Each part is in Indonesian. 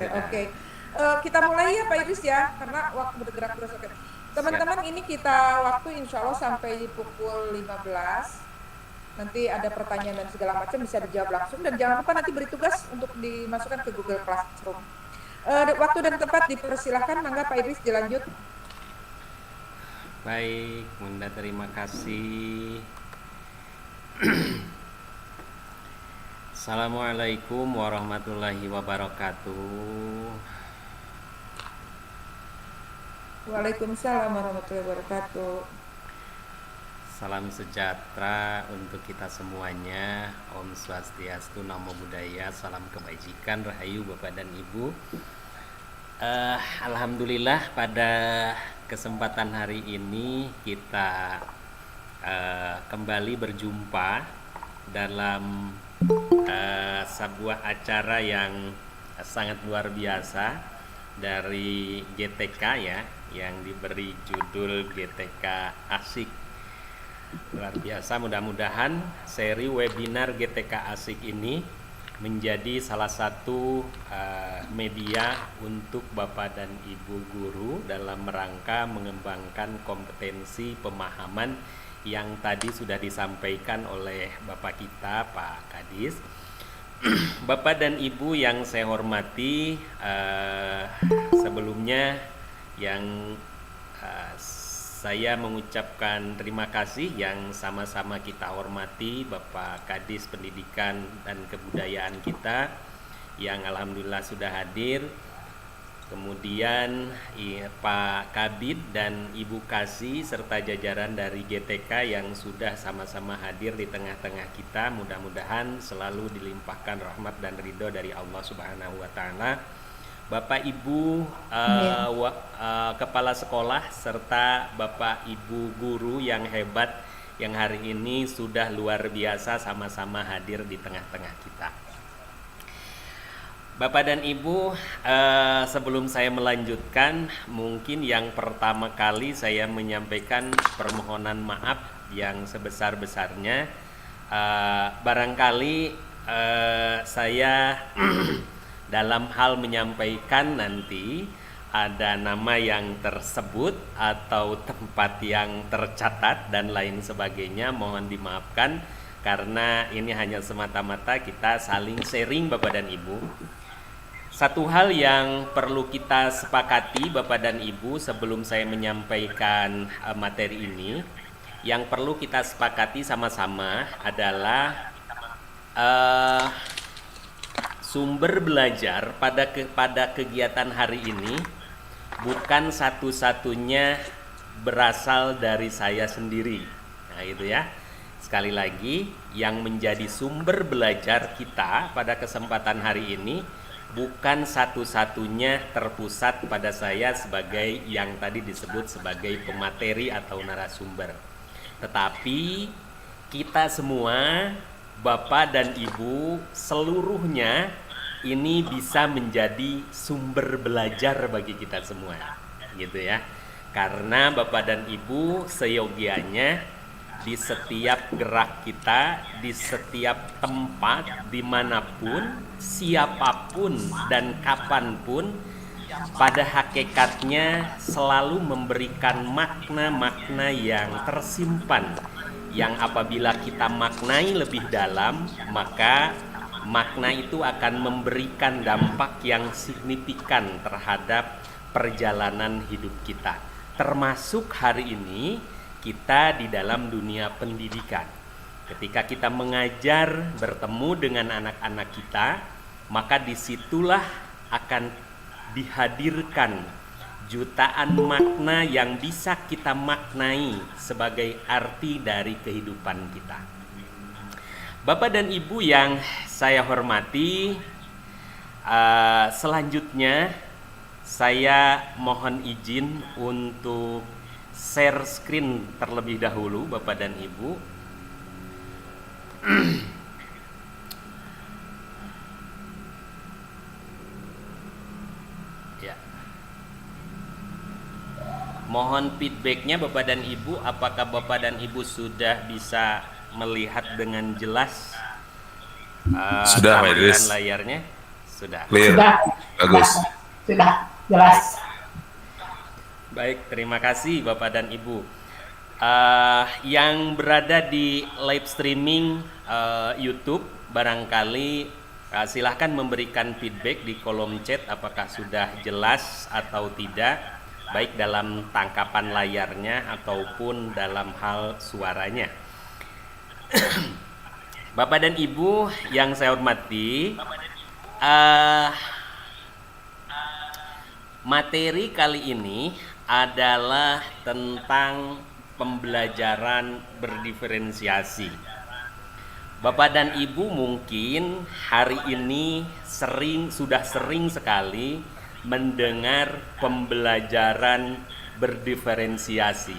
Sudah. Oke. Kita mulai ya Pak Idris ya, karena waktu bergerak terus. Oke. Siap. Teman-teman, ini kita waktu insya Allah sampai pukul 15. Nanti ada pertanyaan dan segala macam bisa dijawab langsung. Dan jangan lupa nanti beri tugas untuk dimasukkan ke Google Classroom. Waktu dan tempat dipersilahkan, mangga Pak Idris dilanjut. Baik, Bunda, terima kasih. Assalamualaikum warahmatullahi wabarakatuh. Waalaikumsalam warahmatullahi wabarakatuh. Salam sejahtera untuk kita semuanya. Om Swastiastu, Namo Buddhaya, salam kebajikan, rahayu Bapak dan Ibu. Alhamdulillah pada kesempatan hari ini kita kembali berjumpa dalam sebuah acara yang sangat luar biasa dari GTK ya, yang diberi judul GTK Asik. Luar biasa, mudah-mudahan seri webinar GTK Asik ini menjadi salah satu media untuk Bapak dan Ibu guru dalam rangka mengembangkan kompetensi pemahaman yang tadi sudah disampaikan oleh Bapak kita, Pak Kadis. Bapak dan Ibu yang saya hormati, sebelumnya yang saya mengucapkan terima kasih yang sama-sama kita hormati Bapak Kadis Pendidikan dan Kebudayaan kita yang alhamdulillah sudah hadir. Kemudian Pak Kabid dan Ibu Kasih serta jajaran dari GTK yang sudah sama-sama hadir di tengah-tengah kita. Mudah-mudahan selalu dilimpahkan rahmat dan ridho dari Allah Subhanahu wa Ta'ala. Bapak Ibu kepala sekolah serta Bapak Ibu guru yang hebat yang hari ini sudah luar biasa sama-sama hadir di tengah-tengah kita. Bapak dan Ibu, sebelum saya melanjutkan, mungkin yang pertama kali saya menyampaikan permohonan maaf yang sebesar-besarnya. Barangkali saya dalam hal menyampaikan nanti ada nama yang tersebut atau tempat yang tercatat dan lain sebagainya, mohon dimaafkan karena ini hanya semata-mata kita saling sharing Bapak dan Ibu. Satu hal yang perlu kita sepakati Bapak dan Ibu sebelum saya menyampaikan materi ini, yang perlu kita sepakati sama-sama adalah sumber belajar pada kegiatan hari ini bukan satu-satunya berasal dari saya sendiri. Nah, itu ya. Sekali lagi, yang menjadi sumber belajar kita pada kesempatan hari ini bukan satu-satunya terpusat pada saya sebagai yang tadi disebut sebagai pemateri atau narasumber. Tetapi kita semua, Bapak dan Ibu, seluruhnya ini bisa menjadi sumber belajar bagi kita semua, gitu ya. Karena Bapak dan Ibu seyogianya di setiap gerak kita, di setiap tempat, dimanapun, siapapun dan kapanpun, pada hakikatnya selalu memberikan makna-makna yang tersimpan, yang apabila kita maknai lebih dalam, maka makna itu akan memberikan dampak yang signifikan terhadap perjalanan hidup kita. Termasuk hari ini kita di dalam dunia pendidikan. Ketika kita mengajar, bertemu dengan anak-anak kita, maka disitulah akan dihadirkan jutaan makna yang bisa kita maknai sebagai arti dari kehidupan kita. Bapak dan Ibu yang saya hormati, selanjutnya saya mohon izin untuk share screen terlebih dahulu Bapak dan Ibu. Ya. Mohon feedbacknya Bapak dan Ibu, apakah Bapak dan Ibu sudah bisa melihat dengan jelas Sudah, Pak tampilan Idris. layarnya? Sudah. Clear. Sudah, Bagus. sudah jelas. Baik, terima kasih Bapak dan Ibu. Yang berada di live streaming YouTube, barangkali silahkan memberikan feedback di kolom chat apakah sudah jelas atau tidak, baik dalam tangkapan layarnya ataupun dalam hal suaranya. Bapak dan Ibu yang saya hormati, materi kali ini adalah tentang pembelajaran berdiferensiasi. Bapak dan Ibu mungkin hari ini sudah sering sekali mendengar pembelajaran berdiferensiasi,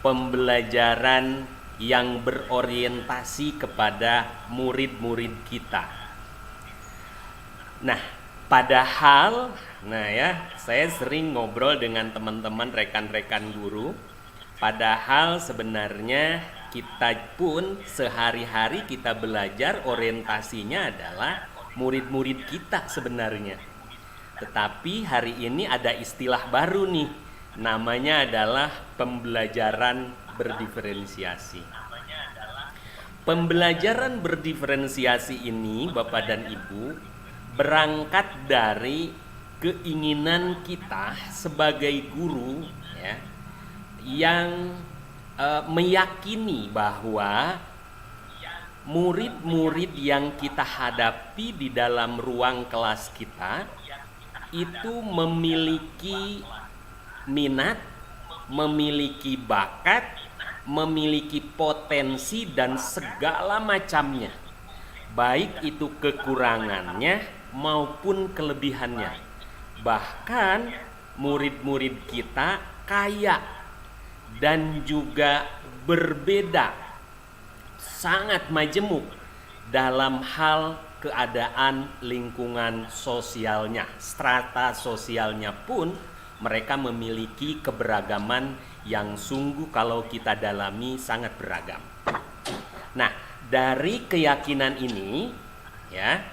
pembelajaran yang berorientasi kepada murid-murid kita. Nah, padahal, saya sering ngobrol dengan teman-teman rekan-rekan guru. Padahal sebenarnya kita pun sehari-hari kita belajar orientasinya adalah murid-murid kita sebenarnya. Tetapi hari ini ada istilah baru nih, namanya adalah pembelajaran berdiferensiasi. Pembelajaran berdiferensiasi ini, Bapak dan Ibu, berangkat dari keinginan kita sebagai guru, ya, yang meyakini bahwa murid-murid yang kita hadapi di dalam ruang kelas kita itu memiliki minat, memiliki bakat, memiliki potensi dan segala macamnya, baik itu kekurangannya maupun kelebihannya. Bahkan murid-murid kita kaya dan juga berbeda, sangat majemuk dalam hal keadaan lingkungan sosialnya, strata sosialnya pun mereka memiliki keberagaman yang sungguh kalau kita dalami sangat beragam. Nah, dari keyakinan ini, ya,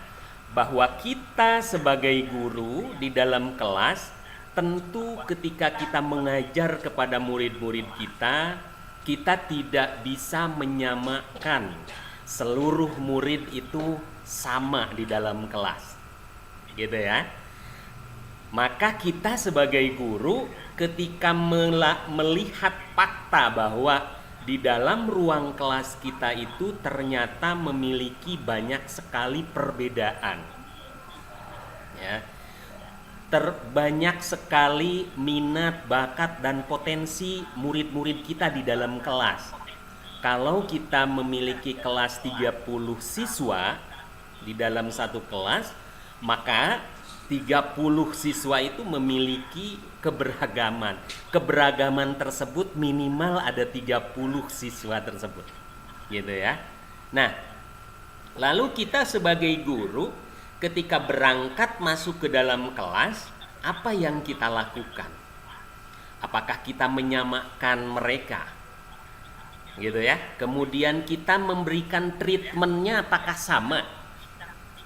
bahwa kita sebagai guru di dalam kelas, tentu ketika kita mengajar kepada murid-murid kita, kita tidak bisa menyamakan seluruh murid itu sama di dalam kelas, gitu ya. Maka kita sebagai guru ketika melihat fakta bahwa di dalam ruang kelas kita itu ternyata memiliki banyak sekali perbedaan, ya, terbanyak sekali minat, bakat, dan potensi murid-murid kita di dalam kelas. Kalau kita memiliki kelas 30 siswa di dalam satu kelas, maka 30 siswa itu memiliki keberagaman. Keberagaman tersebut minimal ada 30 siswa tersebut, gitu ya. Nah, lalu kita sebagai guru ketika berangkat masuk ke dalam kelas, apa yang kita lakukan? Apakah kita menyamakan mereka? Gitu ya. Kemudian kita memberikan treatmentnya apakah sama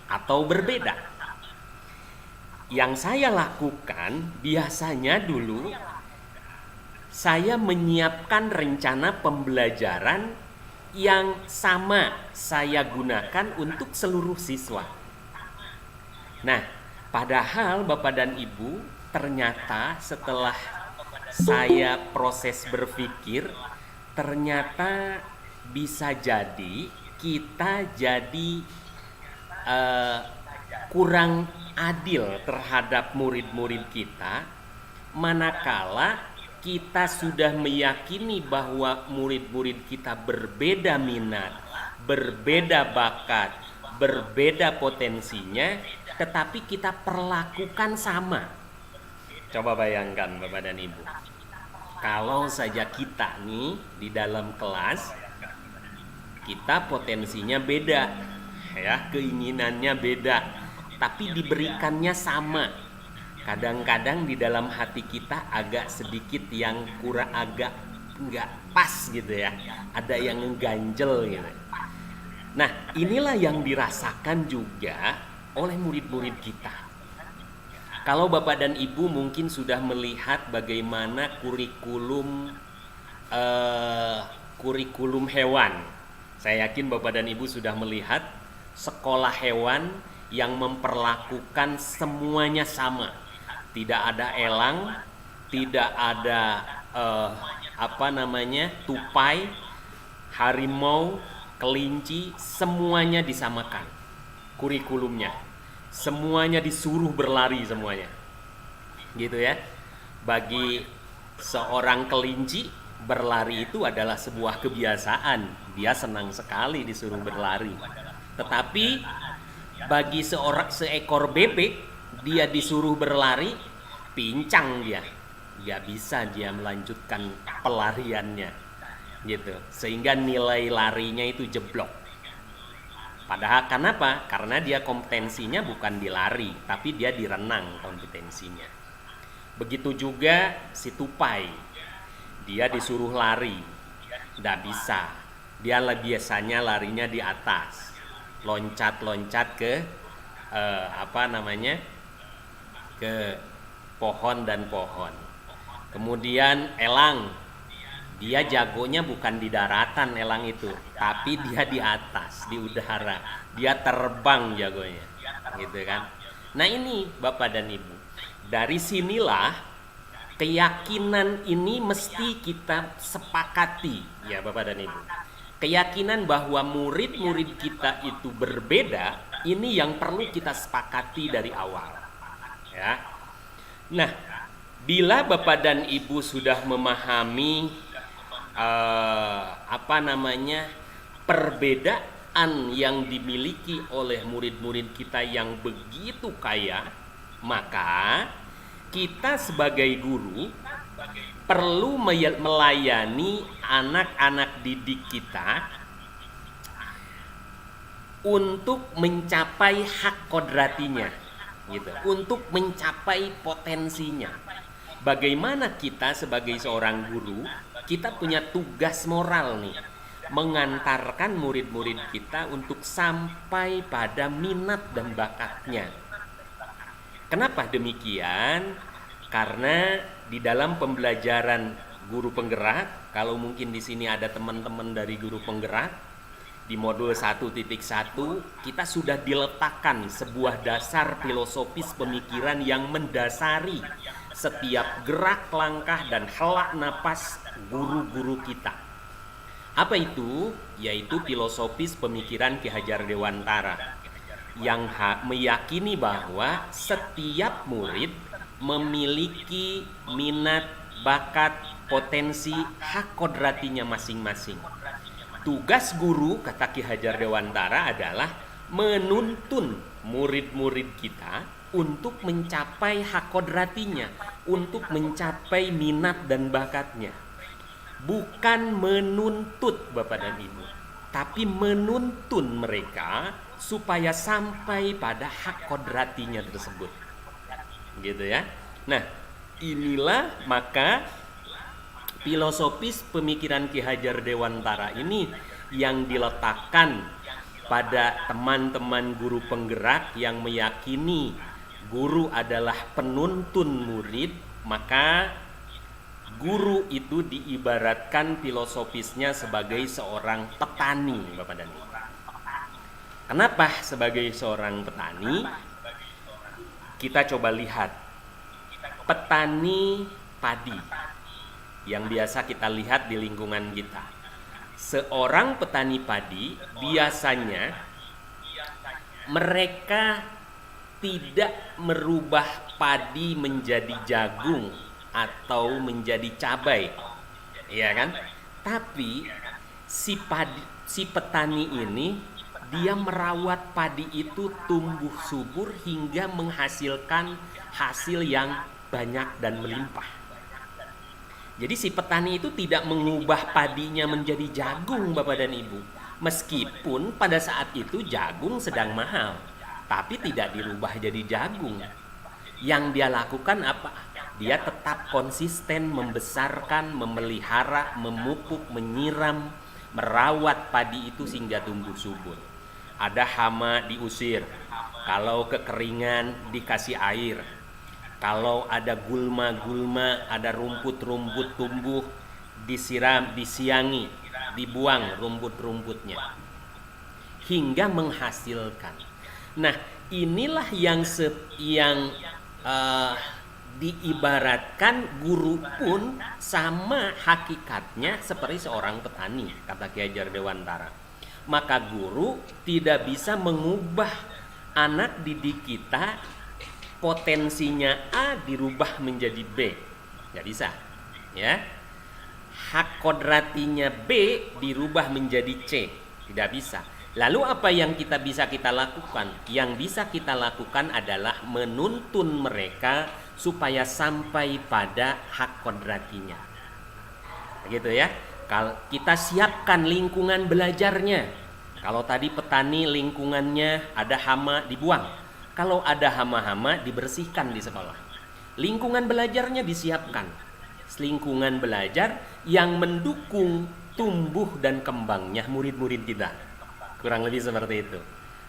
atau berbeda? Yang saya lakukan biasanya dulu, saya menyiapkan rencana pembelajaran yang sama saya gunakan untuk seluruh siswa. Nah, padahal Bapak dan Ibu, ternyata setelah saya proses berpikir, ternyata bisa jadi kita jadi kurang adil terhadap murid-murid kita, manakala kita sudah meyakini bahwa murid-murid kita berbeda minat, berbeda bakat, berbeda potensinya, tetapi kita perlakukan sama. Coba bayangkan Bapak dan Ibu, kalau saja kita nih di dalam kelas, kita potensinya beda, ya, keinginannya beda, tapi diberikannya sama. Kadang-kadang di dalam hati kita agak sedikit yang kurang, agak nggak pas gitu ya, ada yang ngeganjel gitu. Nah, inilah yang dirasakan juga oleh murid-murid kita. Kalau Bapak dan Ibu mungkin sudah melihat bagaimana kurikulum hewan. Saya yakin Bapak dan Ibu sudah melihat sekolah hewan yang memperlakukan semuanya sama. Tidak ada elang, tidak ada tupai, harimau, kelinci, semuanya disamakan kurikulumnya. Semuanya disuruh berlari semuanya. Gitu ya. Bagi seorang kelinci, berlari itu adalah sebuah kebiasaan. Dia senang sekali disuruh berlari. Tetapi bagi seekor bebek, dia disuruh berlari, pincang dia. Gak bisa dia melanjutkan pelariannya. Gitu. Sehingga nilai larinya itu jeblok. Padahal kenapa? Karena dia kompetensinya bukan di lari, tapi dia di renang kompetensinya. Begitu juga si tupai. Dia disuruh lari, nggak bisa. Dia biasanya larinya di atas, loncat-loncat ke ke pohon dan pohon. Kemudian elang, dia jagonya bukan di daratan elang itu, tapi dia di atas, di udara. Dia terbang jagonya, gitu kan. Nah ini Bapak dan Ibu, dari sinilah keyakinan ini mesti kita sepakati ya Bapak dan Ibu. Keyakinan bahwa murid-murid kita itu berbeda, ini yang perlu kita sepakati dari awal. Ya. Nah, bila Bapak dan Ibu sudah memahami perbedaan yang dimiliki oleh murid-murid kita yang begitu kaya, maka kita sebagai guru perlu melayani anak-anak didik kita untuk mencapai hak kodratinya, gitu, untuk mencapai potensinya. Bagaimana kita sebagai seorang guru, kita punya tugas moral nih, mengantarkan murid-murid kita untuk sampai pada minat dan bakatnya. Kenapa demikian? Karena di dalam pembelajaran guru penggerak, kalau mungkin di sini ada teman-teman dari guru penggerak, di modul 1.1 kita sudah diletakkan sebuah dasar filosofis pemikiran yang mendasari setiap gerak langkah dan hela napas guru-guru kita. Apa itu? Yaitu filosofis pemikiran Ki Hajar Dewantara yang meyakini bahwa setiap murid memiliki minat, bakat, potensi, hak kodratinya masing-masing. Tugas guru, kata Ki Hajar Dewantara, adalah menuntun murid-murid kita untuk mencapai hak kodratinya, untuk mencapai minat dan bakatnya. Bukan menuntut Bapak dan Ibu, tapi menuntun mereka supaya sampai pada hak kodratinya tersebut. Gitu ya. Nah, inilah maka filosofis pemikiran Ki Hajar Dewantara ini yang diletakkan pada teman-teman guru penggerak yang meyakini guru adalah penuntun murid, maka guru itu diibaratkan filosofisnya sebagai seorang petani, Bapak dan Ibu. Kenapa sebagai seorang petani? Kita coba lihat petani padi yang biasa kita lihat di lingkungan kita. Seorang petani padi biasanya mereka tidak merubah padi menjadi jagung atau menjadi cabai, ya kan? Tapi si petani ini dia merawat padi itu tumbuh subur hingga menghasilkan hasil yang banyak dan melimpah. Jadi si petani itu tidak mengubah padinya menjadi jagung, Bapak dan Ibu. Meskipun pada saat itu jagung sedang mahal, tapi tidak dirubah jadi jagung. Yang dia lakukan apa? Dia tetap konsisten membesarkan, memelihara, memupuk, menyiram, merawat padi itu sehingga tumbuh subur. Ada hama diusir, kalau kekeringan dikasih air, Kalau ada gulma-gulma, ada rumput-rumput tumbuh, disiram, disiangi, dibuang rumput-rumputnya hingga menghasilkan. Nah, inilah yang diibaratkan guru pun sama hakikatnya seperti seorang petani, kata Ki Hajar Dewantara. Maka guru tidak bisa mengubah anak didik kita potensinya A dirubah menjadi B, nggak bisa, ya. Hak kodratinya B dirubah menjadi C, tidak bisa. Lalu apa yang kita lakukan? Yang bisa kita lakukan adalah menuntun mereka supaya sampai pada hak kodratinya. Begitu ya. Kalau kita siapkan lingkungan belajarnya. Kalau tadi petani lingkungannya ada hama, dibuang. Kalau ada hama-hama, dibersihkan di sekolah. Lingkungan belajarnya disiapkan. Lingkungan belajar yang mendukung tumbuh dan kembangnya murid-murid kita. Kurang lebih seperti itu,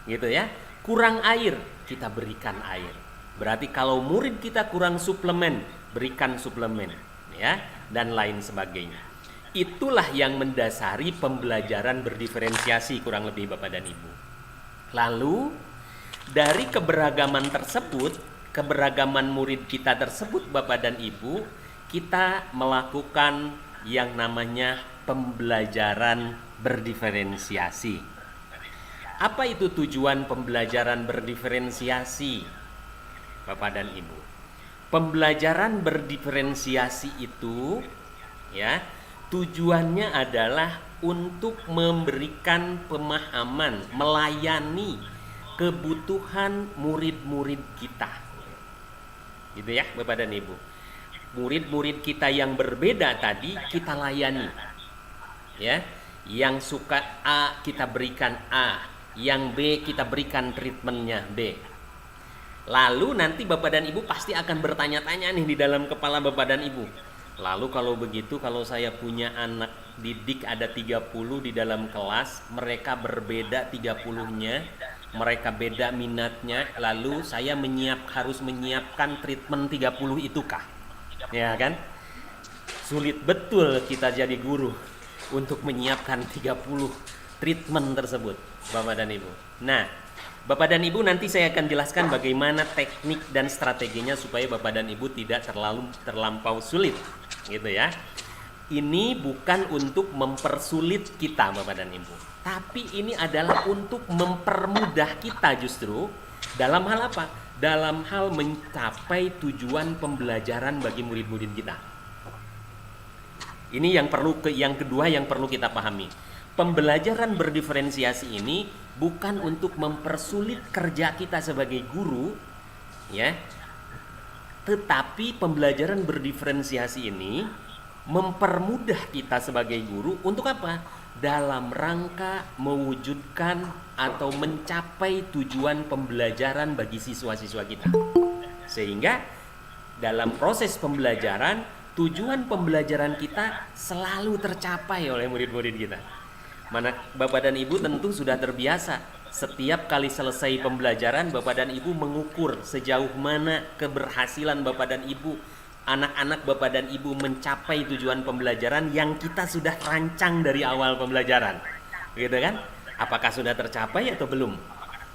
gitu ya. Kurang air, kita berikan air. Berarti kalau murid kita kurang suplemen, berikan suplemen, ya, dan lain sebagainya. Itulah yang mendasari pembelajaran berdiferensiasi, kurang lebih Bapak dan Ibu. Lalu dari keberagaman tersebut, keberagaman murid kita tersebut Bapak dan Ibu, kita melakukan yang namanya pembelajaran berdiferensiasi. Apa itu tujuan pembelajaran berdiferensiasi, Bapak dan Ibu? Pembelajaran berdiferensiasi itu, ya, tujuannya adalah untuk memberikan pemahaman, melayani kebutuhan murid-murid kita. Gitu ya, Bapak dan Ibu. Murid-murid kita yang berbeda tadi kita layani. Ya, yang suka A kita berikan A, yang B kita berikan treatmentnya B. Lalu nanti Bapak dan Ibu pasti akan bertanya-tanya nih di dalam kepala Bapak dan Ibu. Lalu kalau begitu, kalau saya punya anak didik ada 30 di dalam kelas, mereka berbeda 30-nya, mereka beda minatnya, lalu saya harus menyiapkan treatment 30 itukah? Ya kan? Sulit betul kita jadi guru untuk menyiapkan 30 treatment tersebut, Bapak dan Ibu. Nah, Bapak dan Ibu nanti saya akan jelaskan bagaimana teknik dan strateginya supaya Bapak dan Ibu tidak terlampau sulit, gitu ya. Ini bukan untuk mempersulit kita Bapak dan Ibu, tapi ini adalah untuk mempermudah kita justru dalam hal apa? Dalam hal mencapai tujuan pembelajaran bagi murid-murid kita. Ini yang kedua yang perlu kita pahami. Pembelajaran berdiferensiasi ini bukan untuk mempersulit kerja kita sebagai guru, ya. Tetapi pembelajaran berdiferensiasi ini mempermudah kita sebagai guru untuk apa? Dalam rangka mewujudkan atau mencapai tujuan pembelajaran bagi siswa-siswa kita. Sehingga dalam proses pembelajaran, tujuan pembelajaran kita selalu tercapai oleh murid-murid kita. Mana Bapak dan Ibu tentu sudah terbiasa, setiap kali selesai pembelajaran Bapak dan Ibu mengukur sejauh mana keberhasilan Bapak dan Ibu, anak-anak Bapak dan Ibu mencapai tujuan pembelajaran yang kita sudah rancang dari awal pembelajaran, gitu kan? Apakah sudah tercapai atau belum?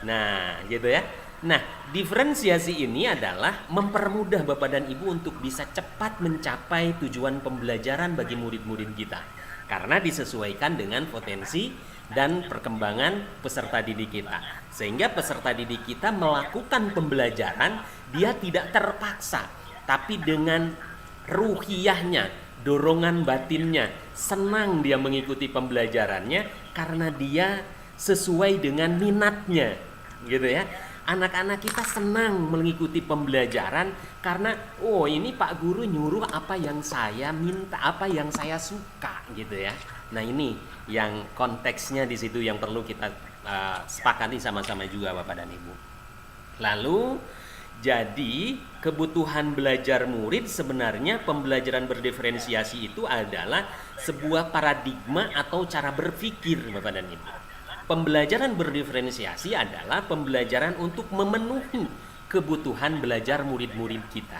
Nah, gitu ya. Nah, diferensiasi ini adalah mempermudah Bapak dan Ibu untuk bisa cepat mencapai tujuan pembelajaran bagi murid-murid kita, karena disesuaikan dengan potensi dan perkembangan peserta didik kita. Sehingga peserta didik kita melakukan pembelajaran, dia tidak terpaksa, tapi dengan ruhiyahnya, dorongan batinnya, senang dia mengikuti pembelajarannya karena dia sesuai dengan minatnya, gitu ya. Anak-anak kita senang mengikuti pembelajaran karena ini Pak Guru nyuruh apa yang saya minta, apa yang saya suka, gitu ya. Nah, ini yang konteksnya di situ yang perlu kita sepakati sama-sama juga Bapak dan Ibu. Lalu jadi kebutuhan belajar murid sebenarnya pembelajaran berdiferensiasi itu adalah sebuah paradigma atau cara berpikir Bapak dan Ibu. Pembelajaran berdiferensiasi adalah pembelajaran untuk memenuhi kebutuhan belajar murid-murid kita.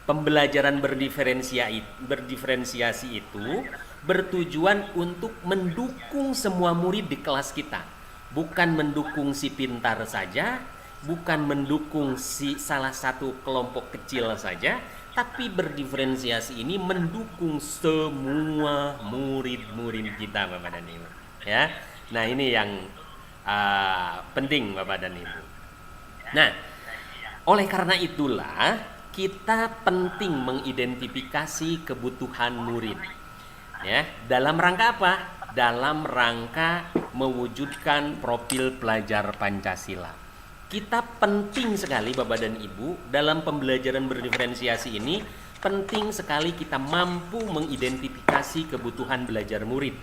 Pembelajaran berdiferensiasi itu bertujuan untuk mendukung semua murid di kelas kita, bukan mendukung si pintar saja, bukan mendukung si salah satu kelompok kecil saja, tapi berdiferensiasi ini mendukung semua murid-murid kita, Bapak dan Ibu. Ya, nah ini yang penting, Bapak dan Ibu. Nah, oleh karena itulah kita penting mengidentifikasi kebutuhan murid. Ya, dalam rangka apa? Dalam rangka mewujudkan profil pelajar Pancasila. Kita penting sekali, Bapak dan Ibu, dalam pembelajaran berdiferensiasi ini penting sekali kita mampu mengidentifikasi kebutuhan belajar murid.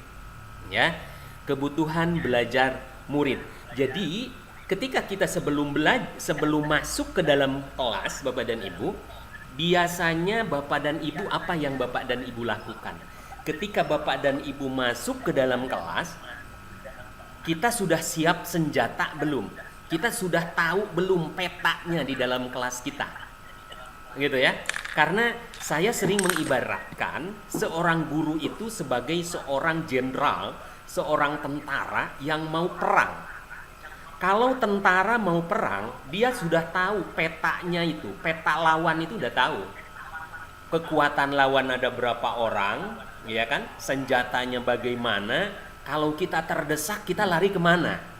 Ya, kebutuhan belajar murid. Jadi ketika kita sebelum masuk ke dalam kelas, Bapak dan Ibu, biasanya Bapak dan Ibu apa yang Bapak dan Ibu lakukan? Ketika Bapak dan Ibu masuk ke dalam kelas, kita sudah siap senjata belum? Kita sudah tahu belum petanya di dalam kelas kita? Gitu ya. Karena saya sering mengibaratkan seorang guru itu sebagai seorang jenderal, seorang tentara yang mau perang. Kalau tentara mau perang, dia sudah tahu petanya itu, peta lawan itu udah tahu. Kekuatan lawan ada berapa orang, ya kan? Senjatanya bagaimana, kalau kita terdesak kita lari kemana.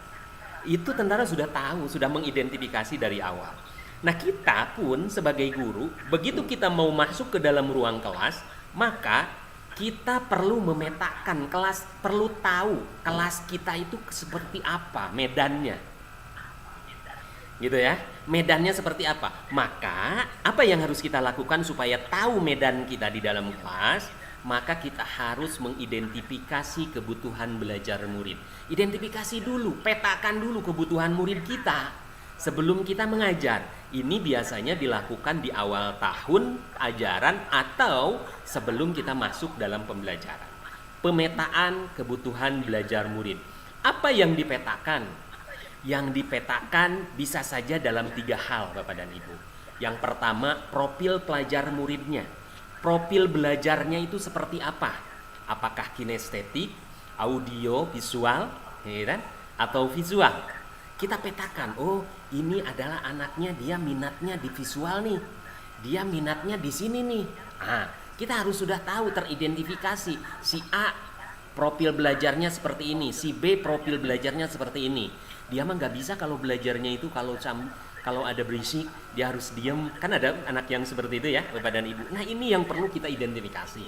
Itu tentara sudah tahu, sudah mengidentifikasi dari awal. Nah, kita pun sebagai guru, begitu kita mau masuk ke dalam ruang kelas, maka kita perlu memetakan kelas, perlu tahu kelas kita itu seperti apa medannya. Gitu ya. Medannya seperti apa? Maka apa yang harus kita lakukan supaya tahu medan kita di dalam kelas? Maka kita harus mengidentifikasi kebutuhan belajar murid. Identifikasi dulu, petakan dulu kebutuhan murid kita sebelum kita mengajar. Ini biasanya dilakukan di awal tahun ajaran atau sebelum kita masuk dalam pembelajaran. Pemetaan kebutuhan belajar murid. Apa yang dipetakan? Yang dipetakan bisa saja dalam 3 hal, Bapak dan Ibu. Yang pertama, profil pelajar muridnya. Profil belajarnya itu seperti apa? Apakah kinestetik, audio, visual, ya kan? Atau visual? Kita petakan, oh ini adalah anaknya, dia minatnya di visual nih, dia minatnya di sini nih. Nah, kita harus sudah tahu, teridentifikasi. Si A profil belajarnya seperti ini, si B profil belajarnya seperti ini. Dia mah nggak bisa kalau belajarnya itu kalau ada berisik dia harus diam. Kan ada anak yang seperti itu ya, Bapak dan Ibu. Nah, ini yang perlu kita identifikasi.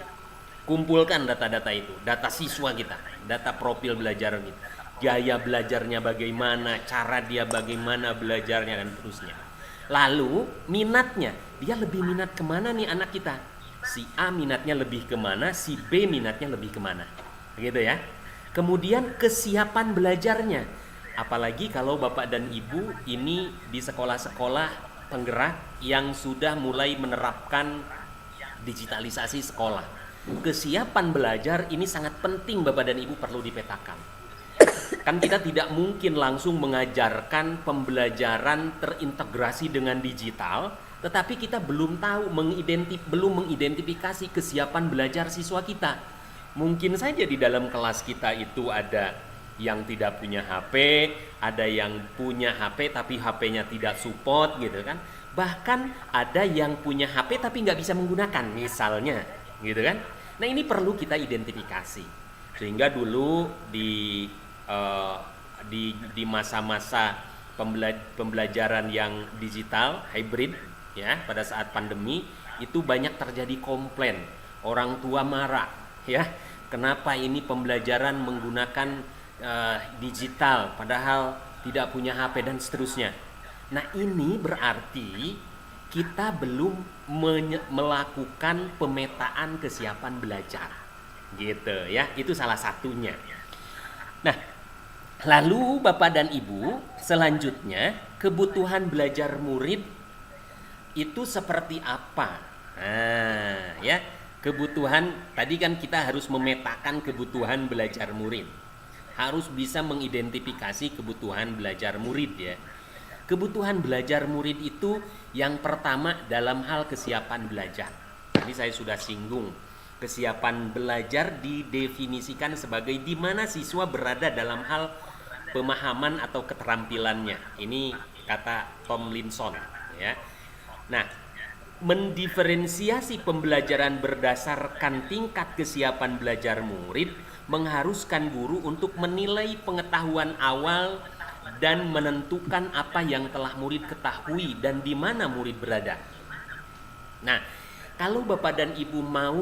Kumpulkan data-data itu, data siswa kita, data profil belajar kita. Gaya belajarnya bagaimana, cara dia bagaimana belajarnya, dan terusnya. Lalu minatnya, dia lebih minat kemana nih anak kita? Si A minatnya lebih kemana, si B minatnya lebih kemana, gitu ya. Kemudian kesiapan belajarnya, apalagi kalau Bapak dan Ibu ini di sekolah-sekolah penggerak yang sudah mulai menerapkan digitalisasi sekolah. Kesiapan belajar ini sangat penting, Bapak dan Ibu perlu dipetakan. Kan kita tidak mungkin langsung mengajarkan pembelajaran terintegrasi dengan digital, tetapi kita belum tahu, belum mengidentifikasi kesiapan belajar siswa kita. Mungkin saja di dalam kelas kita itu ada yang tidak punya HP, ada yang punya HP tapi HP-nya tidak support gitu kan. Bahkan ada yang punya HP tapi nggak bisa menggunakan misalnya, gitu kan. Nah, ini perlu kita identifikasi. Sehingga dulu di masa-masa pembelajaran yang digital hybrid ya, pada saat pandemi itu banyak terjadi komplain, orang tua marah ya, kenapa ini pembelajaran menggunakan digital padahal tidak punya HP dan seterusnya. Nah, ini berarti kita belum melakukan pemetaan kesiapan belajar gitu ya, itu salah satunya. Nah, lalu Bapak dan Ibu, selanjutnya kebutuhan belajar murid itu seperti apa? Nah, ya, kebutuhan tadi kan kita harus memetakan kebutuhan belajar murid. Harus bisa mengidentifikasi kebutuhan belajar murid ya. Kebutuhan belajar murid itu yang pertama dalam hal kesiapan belajar. Tadi saya sudah singgung, kesiapan belajar didefinisikan sebagai di mana siswa berada dalam hal pemahaman atau keterampilannya. Ini kata Tomlinson, ya. Nah, mendiferensiasi pembelajaran berdasarkan tingkat kesiapan belajar murid mengharuskan guru untuk menilai pengetahuan awal dan menentukan apa yang telah murid ketahui dan di mana murid berada. Nah, kalau Bapak dan Ibu mau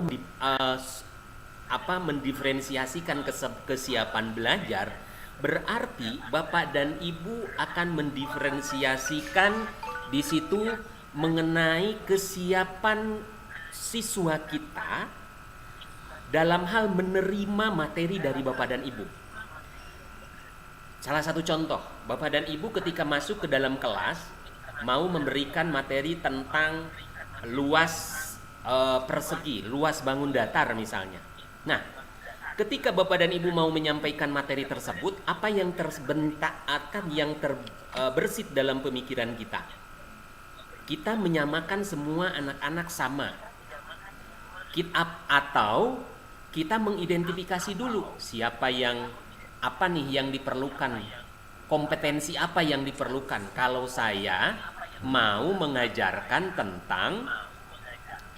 mendiferensiasikan kesiapan belajar, berarti Bapak dan Ibu akan mendiferensiasikan di situ mengenai kesiapan siswa kita dalam hal menerima materi dari Bapak dan Ibu. Salah satu contoh, Bapak dan Ibu ketika masuk ke dalam kelas mau memberikan materi tentang luas persegi, luas bangun datar misalnya. Nah, ketika Bapak dan Ibu mau menyampaikan materi tersebut, apa yang terbentak akan yang terbersit dalam pemikiran kita? Kita menyamakan semua anak-anak sama. Atau kita mengidentifikasi dulu siapa yang apa nih yang diperlukan, kompetensi apa yang diperlukan kalau saya mau mengajarkan tentang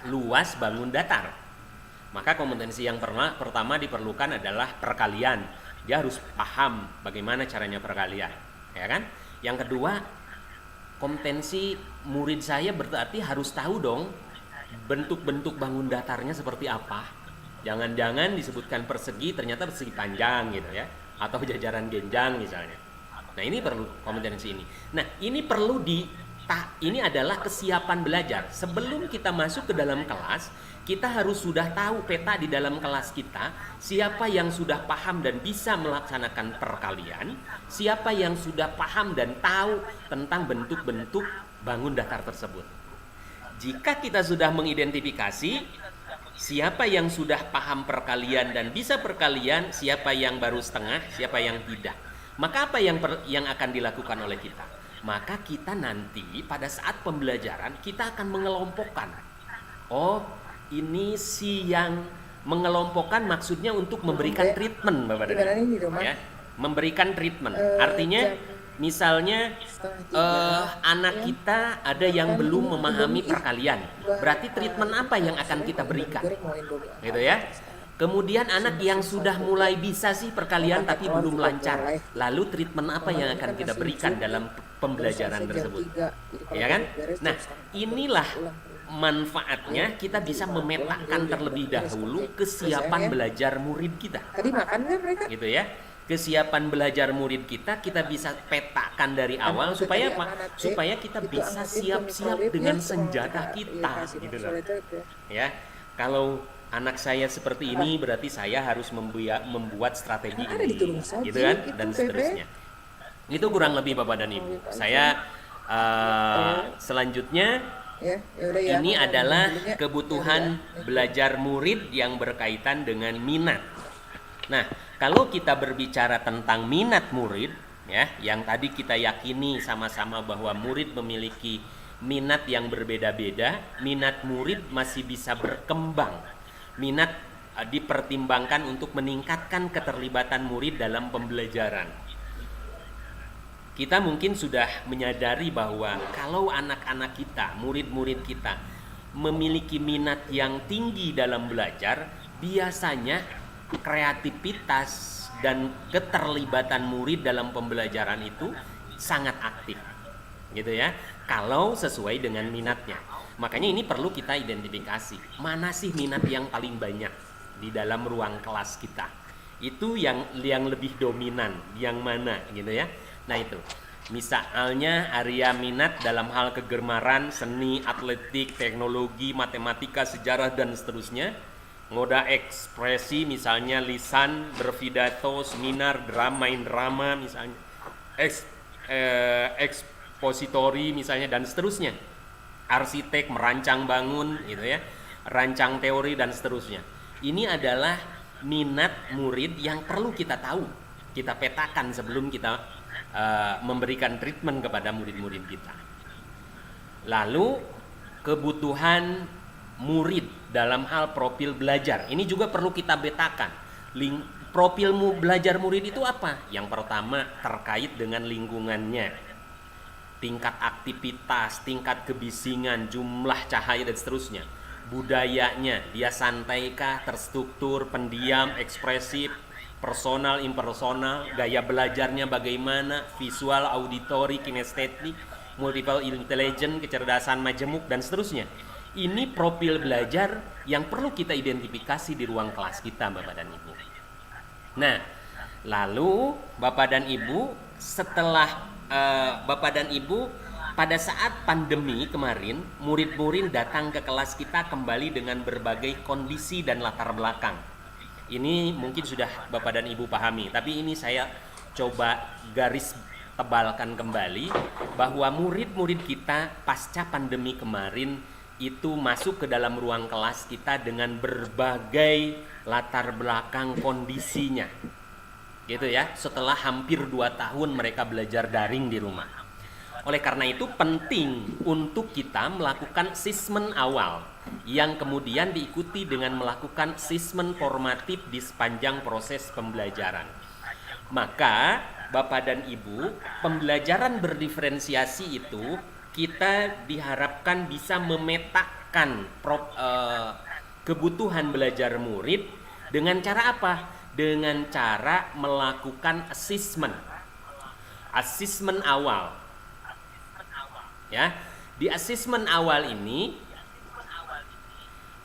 luas bangun datar. Maka kompetensi yang pertama diperlukan adalah perkalian. Dia harus paham bagaimana caranya perkalian, ya kan? Yang kedua, kompetensi murid saya berarti harus tahu dong bentuk-bentuk bangun datarnya seperti apa. Jangan-jangan disebutkan persegi ternyata persegi panjang gitu ya, atau jajaran genjang misalnya. Nah, ini perlu kompetensi ini. Nah, ini perlu ini adalah kesiapan belajar. Sebelum kita masuk ke dalam kelas, kita harus sudah tahu peta di dalam kelas kita, siapa yang sudah paham dan bisa melaksanakan perkalian, siapa yang sudah paham dan tahu tentang bentuk-bentuk bangun datar tersebut. Jika kita sudah mengidentifikasi siapa yang sudah paham perkalian dan bisa perkalian, siapa yang baru setengah, siapa yang tidak, maka apa yang akan dilakukan oleh kita? Maka kita nanti pada saat pembelajaran kita akan mengelompokkan. Oh, ini si yang mengelompokkan maksudnya untuk memberikan treatment, Bapak dan Ibu. Ya, memberikan treatment. Artinya misalnya anak kita ada yang belum memahami perkalian, berarti treatment apa yang akan kita berikan, gitu ya. Kemudian anak yang sudah mulai bisa sih perkalian tapi belum lancar, lalu treatment apa yang akan kita berikan dalam pembelajaran tersebut, ya kan? Nah, inilah manfaatnya kita bisa memetakan terlebih dahulu kesiapan belajar murid kita. Tadi makan nggak mereka? Gitu ya. Kesiapan belajar murid kita bisa petakan dari awal supaya apa? Supaya kita bisa siap-siap dengan senjata kita, gitu loh. Ya, kalau anak saya seperti ini berarti saya harus membuat strategi ini, gitu kan, dan seterusnya. Itu kurang lebih Bapak dan Ibu. Saya selanjutnya ini adalah kebutuhan belajar murid yang berkaitan dengan minat. Nah, kalau kita berbicara tentang minat murid, ya, yang tadi kita yakini sama-sama bahwa murid memiliki minat yang berbeda-beda, minat murid masih bisa berkembang. Minat dipertimbangkan untuk meningkatkan keterlibatan murid dalam pembelajaran. Kita mungkin sudah menyadari bahwa kalau anak-anak kita, murid-murid kita memiliki minat yang tinggi dalam belajar, biasanya kreativitas dan keterlibatan murid dalam pembelajaran itu sangat aktif, gitu ya, kalau sesuai dengan minatnya. Makanya ini perlu kita identifikasi, mana sih minat yang paling banyak di dalam ruang kelas kita, itu yang lebih dominan, yang mana, gitu ya. Nah, itu misalnya area minat dalam hal kegemaran, seni, atletik, teknologi, matematika, sejarah, dan seterusnya. Moda ekspresi misalnya lisan, berpidato, seminar, main drama misalnya, ekspositori misalnya, dan seterusnya. Arsitek, merancang bangun, gitu ya, rancang teori, dan seterusnya. Ini adalah minat murid yang perlu kita tahu, kita petakan sebelum kita memberikan treatment kepada murid-murid kita. Lalu kebutuhan murid dalam hal profil belajar ini juga perlu kita betakan. Profil belajar murid itu apa? Yang pertama terkait dengan lingkungannya, tingkat aktivitas, tingkat kebisingan, jumlah cahaya dan seterusnya. Budayanya, dia santaikah, terstruktur, pendiam, ekspresif, personal, impersonal, gaya belajarnya bagaimana, visual, auditori, kinestetik, multiple intelligence, kecerdasan majemuk dan seterusnya. Ini profil belajar yang perlu kita identifikasi di ruang kelas kita, Bapak dan Ibu. Nah, lalu Bapak dan Ibu setelah Bapak dan Ibu pada saat pandemi kemarin, murid-murid datang ke kelas kita kembali dengan berbagai kondisi dan latar belakang. Ini mungkin sudah Bapak dan Ibu pahami, tapi ini saya coba garis tebalkan kembali bahwa murid-murid kita pasca pandemi kemarin itu masuk ke dalam ruang kelas kita dengan berbagai latar belakang kondisinya. Gitu ya, setelah hampir 2 tahun mereka belajar daring di rumah. Oleh karena itu penting untuk kita melakukan asesmen awal yang kemudian diikuti dengan melakukan asesmen formatif di sepanjang proses pembelajaran. Maka Bapak dan Ibu, pembelajaran berdiferensiasi itu kita diharapkan bisa memetakan kebutuhan belajar murid dengan cara apa? Dengan cara melakukan asesmen awal. Ya, di asesmen awal ini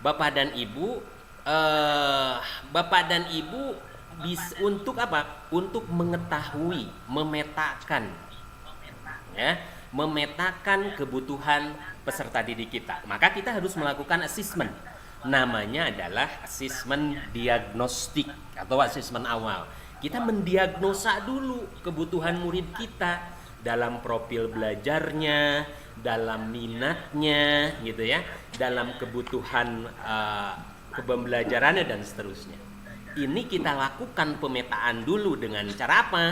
Bapak dan Ibu bisa untuk apa? Untuk mengetahui, memetakan, ya, memetakan kebutuhan peserta didik kita. Maka kita harus melakukan asesmen. Namanya adalah asesmen diagnostik atau asesmen awal. Kita mendiagnosa dulu kebutuhan murid kita dalam profil belajarnya, dalam minatnya, gitu ya, dalam kebutuhan pembelajarannya dan seterusnya. Ini kita lakukan pemetaan dulu dengan cara apa?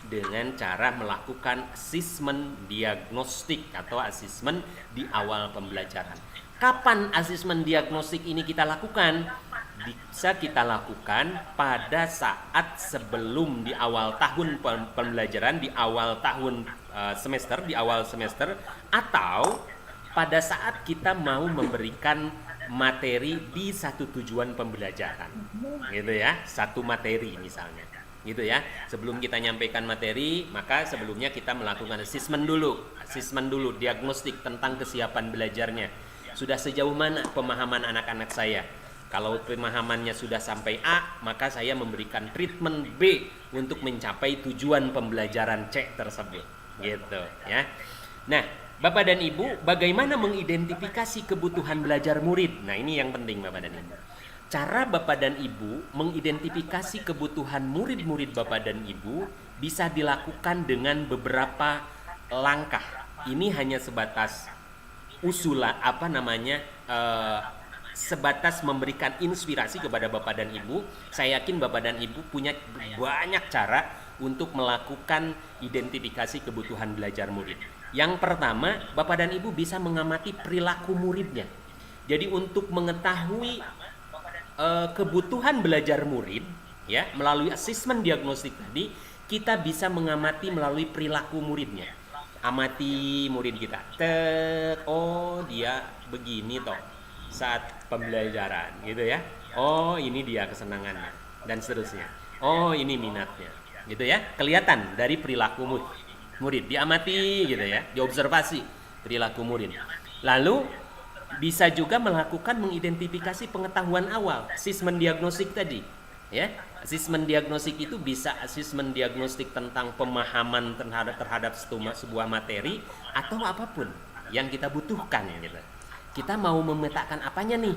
Dengan cara melakukan asesmen diagnostik atau asesmen di awal pembelajaran. Kapan asesmen diagnostik ini kita lakukan? Bisa kita lakukan pada saat sebelum di awal tahun pembelajaran, di awal tahun semester, di awal semester, atau pada saat kita mau memberikan materi di satu tujuan pembelajaran, gitu ya, satu materi misalnya, gitu ya. Sebelum kita nyampaikan materi, maka sebelumnya kita melakukan asesmen dulu, diagnostik tentang kesiapan belajarnya. Sudah sejauh mana pemahaman anak-anak saya? Kalau pemahamannya sudah sampai A, maka saya memberikan treatment B untuk mencapai tujuan pembelajaran C tersebut, gitu ya. Nah, Bapak dan Ibu, bagaimana mengidentifikasi kebutuhan belajar murid? Nah, ini yang penting Bapak dan Ibu. Cara Bapak dan Ibu mengidentifikasi kebutuhan murid-murid Bapak dan Ibu bisa dilakukan dengan beberapa langkah. Ini hanya sebatas sebatas memberikan inspirasi kepada Bapak dan Ibu. Saya yakin Bapak dan Ibu punya banyak cara untuk melakukan identifikasi kebutuhan belajar murid. Yang pertama, Bapak dan Ibu bisa mengamati perilaku muridnya. Jadi untuk mengetahui kebutuhan belajar murid, ya, melalui asesmen diagnostik tadi, kita bisa mengamati melalui perilaku muridnya. Amati murid kita. Oh, dia begini toh saat pembelajaran, gitu ya. Oh, ini dia kesenangannya dan seterusnya. Oh, ini minatnya, gitu ya. Kelihatan dari perilaku murid, diamati gitu ya, diobservasi perilaku murid. Lalu bisa juga melakukan mengidentifikasi pengetahuan awal, asesmen diagnostik tadi, ya. Asesmen diagnostik itu bisa asesmen diagnostik tentang pemahaman terhadap sebuah materi atau apapun yang kita butuhkan, gitu. Kita mau memetakan apanya nih?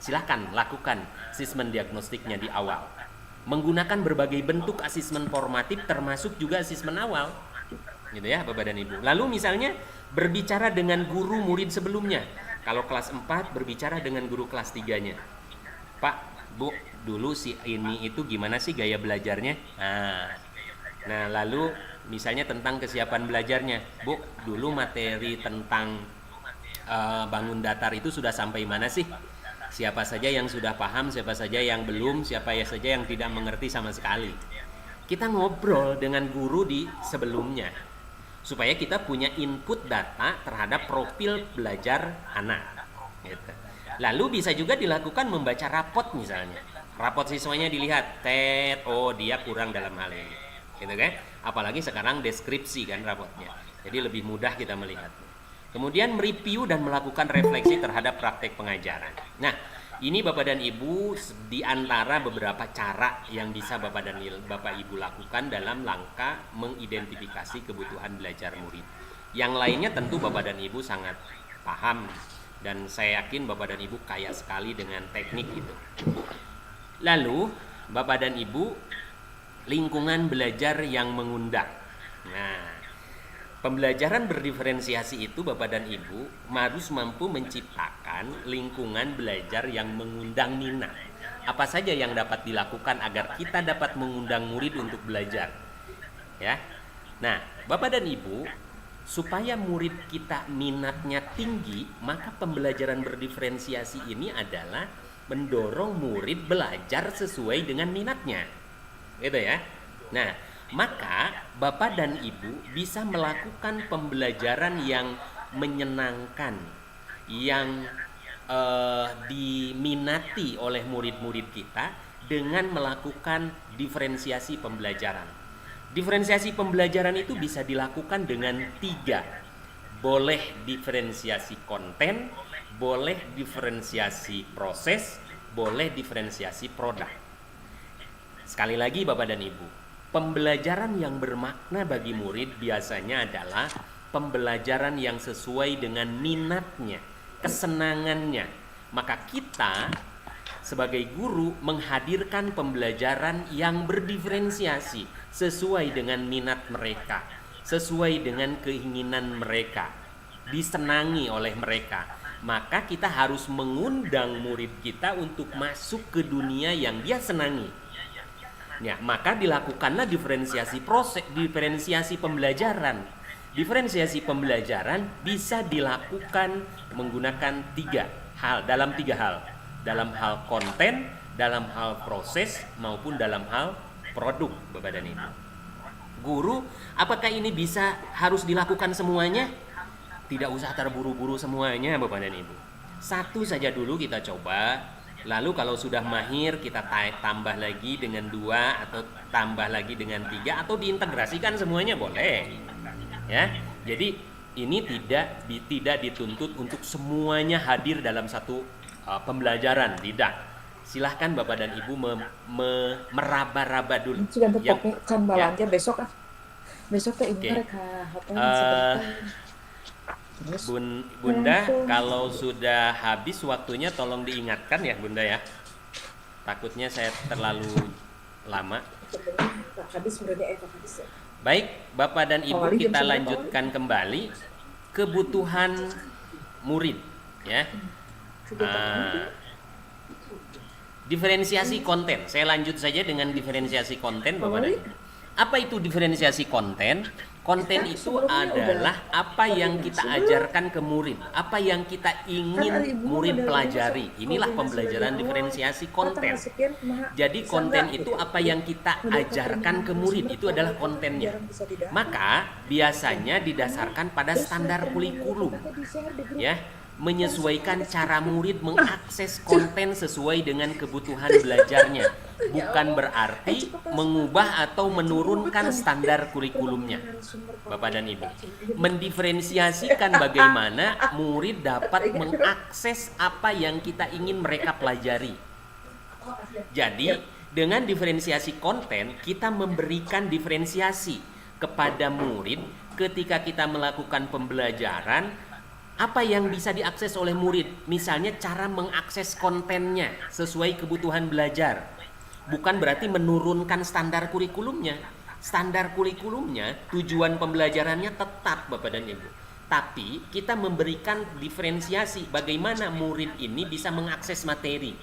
Silakan lakukan asesmen diagnostiknya di awal. Menggunakan berbagai bentuk asesmen formatif termasuk juga asesmen awal. Gitu ya, Bapak dan Ibu. Lalu misalnya berbicara dengan guru murid sebelumnya. Kalau kelas 4 berbicara dengan guru kelas 3-nya. Pak, Bu, dulu si ini itu gimana sih gaya belajarnya? Nah, lalu misalnya tentang kesiapan belajarnya. Bu, dulu materi tentang bangun datar itu sudah sampai mana sih? Siapa saja yang sudah paham, siapa saja yang belum, siapa saja yang tidak mengerti sama sekali. Kita ngobrol dengan guru di sebelumnya, supaya kita punya input data terhadap profil belajar anak. Gitu. Lalu bisa juga dilakukan membaca rapot misalnya. Rapot siswanya dilihat, oh dia kurang dalam hal ini. Gitu kan? Apalagi sekarang deskripsi kan rapotnya. Jadi lebih mudah kita melihat. Kemudian mereview dan melakukan refleksi terhadap praktek pengajaran. Nah, ini Bapak dan Ibu di antara beberapa cara yang bisa Bapak Ibu lakukan dalam langkah mengidentifikasi kebutuhan belajar murid. Yang lainnya tentu Bapak dan Ibu sangat paham dan saya yakin Bapak dan Ibu kaya sekali dengan teknik itu. Lalu Bapak dan Ibu, lingkungan belajar yang mengundang. Nah, pembelajaran berdiferensiasi itu Bapak dan Ibu harus mampu menciptakan lingkungan belajar yang mengundang minat. Apa saja yang dapat dilakukan agar kita dapat mengundang murid untuk belajar? Ya. Nah, Bapak dan Ibu, supaya murid kita minatnya tinggi, maka pembelajaran berdiferensiasi ini adalah mendorong murid belajar sesuai dengan minatnya. Gitu ya. Nah, maka Bapak dan Ibu bisa melakukan pembelajaran yang menyenangkan, yang diminati oleh murid-murid kita dengan melakukan diferensiasi pembelajaran. Diferensiasi pembelajaran itu bisa dilakukan dengan 3. Boleh diferensiasi konten, boleh diferensiasi proses, boleh diferensiasi produk. Sekali lagi Bapak dan Ibu, pembelajaran yang bermakna bagi murid biasanya adalah pembelajaran yang sesuai dengan minatnya, kesenangannya. Maka kita sebagai guru menghadirkan pembelajaran yang berdiferensiasi sesuai dengan minat mereka, sesuai dengan keinginan mereka, disenangi oleh mereka. Maka kita harus mengundang murid kita untuk masuk ke dunia yang dia senangi. Ya, maka dilakukanlah diferensiasi proses, diferensiasi pembelajaran. Diferensiasi pembelajaran bisa dilakukan menggunakan 3 hal, dalam 3 hal. Dalam hal konten, dalam hal proses, maupun dalam hal produk, Bapak dan Ibu. Guru, apakah ini bisa harus dilakukan semuanya? Tidak usah terburu-buru semuanya, Bapak dan Ibu. 1 saja dulu kita coba. Lalu kalau sudah mahir kita tambah lagi dengan 2 atau tambah lagi dengan 3 atau diintegrasikan semuanya boleh. Ya. Jadi ini tidak dituntut untuk semuanya hadir dalam satu pembelajaran, tidak. Silahkan Bapak dan Ibu meraba-raba dulu. Sudah Yang kan balanja besok teh ini mereka Bunda, kalau sudah habis waktunya tolong diingatkan ya Bunda ya. Takutnya saya terlalu lama. Baik, Bapak dan Ibu, kita lanjutkan kembali kebutuhan murid ya. Diferensiasi konten. Saya lanjut saja dengan diferensiasi konten Bapak dan Ibu. Apa itu diferensiasi konten? Konten itu adalah apa yang kita ajarkan ke murid, apa yang kita ingin murid pelajari. Inilah pembelajaran diferensiasi konten. Jadi konten itu apa yang kita ajarkan ke murid, itu adalah kontennya. Maka biasanya didasarkan pada standar kurikulum, ya, menyesuaikan cara murid mengakses konten sesuai dengan kebutuhan belajarnya. Bukan berarti mengubah atau menurunkan standar kurikulumnya, Bapak dan Ibu. Mendiferensiasikan bagaimana murid dapat mengakses apa yang kita ingin mereka pelajari. Jadi, dengan diferensiasi konten, kita memberikan diferensiasi kepada murid ketika kita melakukan pembelajaran. Apa yang bisa diakses oleh murid? Misalnya cara mengakses kontennya sesuai kebutuhan belajar. Bukan berarti menurunkan standar kurikulumnya. Standar kurikulumnya, tujuan pembelajarannya tetap Bapak dan Ibu. Tapi kita memberikan diferensiasi bagaimana murid ini bisa mengakses materi.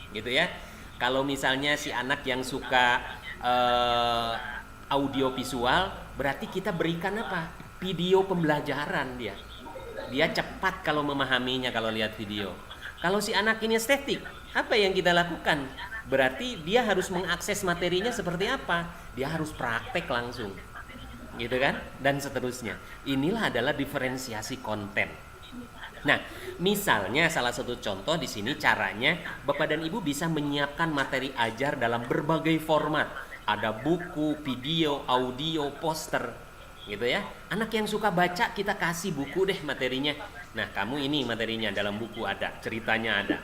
Gitu ya. Kalau misalnya si anak yang suka audio visual, berarti kita berikan apa? Video pembelajaran dia. Dia cepat kalau memahaminya kalau lihat video. Kalau si anak ini estetik, apa yang kita lakukan? Berarti dia harus mengakses materinya seperti apa? Dia harus praktek langsung. Gitu kan? Dan seterusnya. Inilah adalah diferensiasi konten. Nah, misalnya salah satu contoh di sini caranya Bapak dan Ibu bisa menyiapkan materi ajar dalam berbagai format. Ada buku, video, audio, poster, gitu ya. Anak yang suka baca kita kasih buku deh materinya. Nah, kamu ini materinya dalam buku ada, ceritanya ada.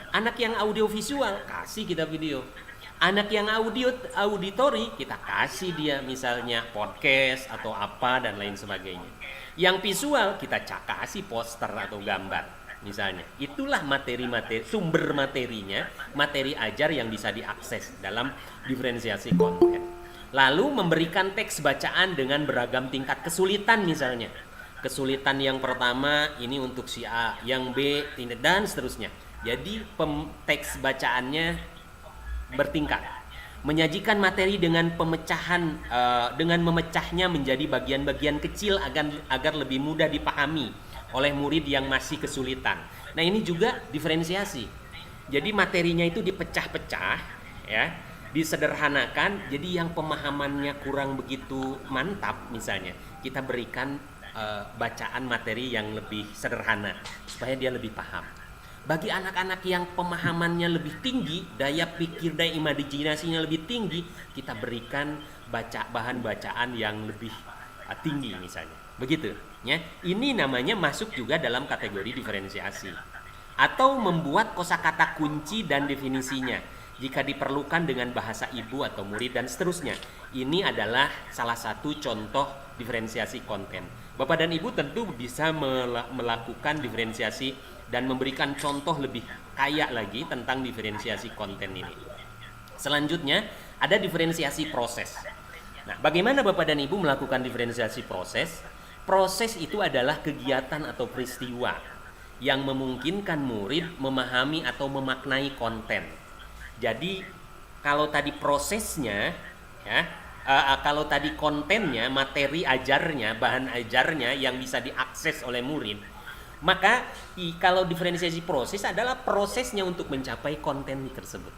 Anak yang audio visual kasih kita video. Anak yang auditori kita kasih dia misalnya podcast atau apa dan lain sebagainya. Yang visual kita kasih poster atau gambar misalnya. Itulah materi-materi, sumber materinya, materi ajar yang bisa diakses dalam diferensiasi konten. Lalu memberikan teks bacaan dengan beragam tingkat kesulitan misalnya. Kesulitan yang pertama ini untuk si A, yang B dan seterusnya. Jadi teks bacaannya bertingkat, menyajikan materi dengan pemecahan, dengan memecahnya menjadi bagian-bagian kecil agar lebih mudah dipahami oleh murid yang masih kesulitan. Nah, ini juga diferensiasi. Jadi materinya itu dipecah-pecah, ya, disederhanakan. Jadi yang pemahamannya kurang begitu mantap, misalnya, kita berikan bacaan materi yang lebih sederhana supaya dia lebih paham. Bagi anak-anak yang pemahamannya lebih tinggi, daya pikir, daya imajinasinya lebih tinggi, kita berikan bahan bacaan yang lebih tinggi misalnya. Begitu, ya. Ini namanya masuk juga dalam kategori diferensiasi. Atau membuat kosakata kunci dan definisinya jika diperlukan dengan bahasa ibu atau murid dan seterusnya. Ini adalah salah satu contoh diferensiasi konten. Bapak dan Ibu tentu bisa melakukan diferensiasi dan memberikan contoh lebih kaya lagi tentang diferensiasi konten ini. Selanjutnya ada diferensiasi proses. Nah, bagaimana Bapak dan Ibu melakukan diferensiasi proses? Proses itu adalah kegiatan atau peristiwa yang memungkinkan murid memahami atau memaknai konten. Jadi kalau tadi prosesnya, ya, kalau tadi kontennya, materi ajarnya, bahan ajarnya yang bisa diakses oleh murid, maka kalau diferensiasi proses adalah prosesnya untuk mencapai konten tersebut.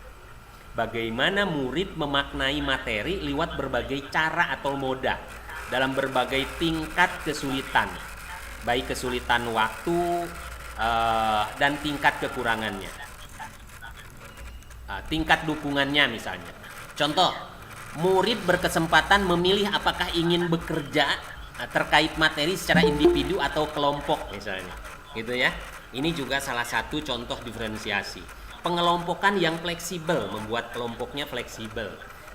Bagaimana murid memaknai materi lewat berbagai cara atau moda dalam berbagai tingkat kesulitan, baik kesulitan waktu dan tingkat kekurangannya, tingkat dukungannya misalnya. Contoh, murid berkesempatan memilih apakah ingin bekerja terkait materi secara individu atau kelompok misalnya, gitu ya. Ini juga salah satu contoh diferensiasi. Pengelompokan yang fleksibel, membuat kelompoknya fleksibel,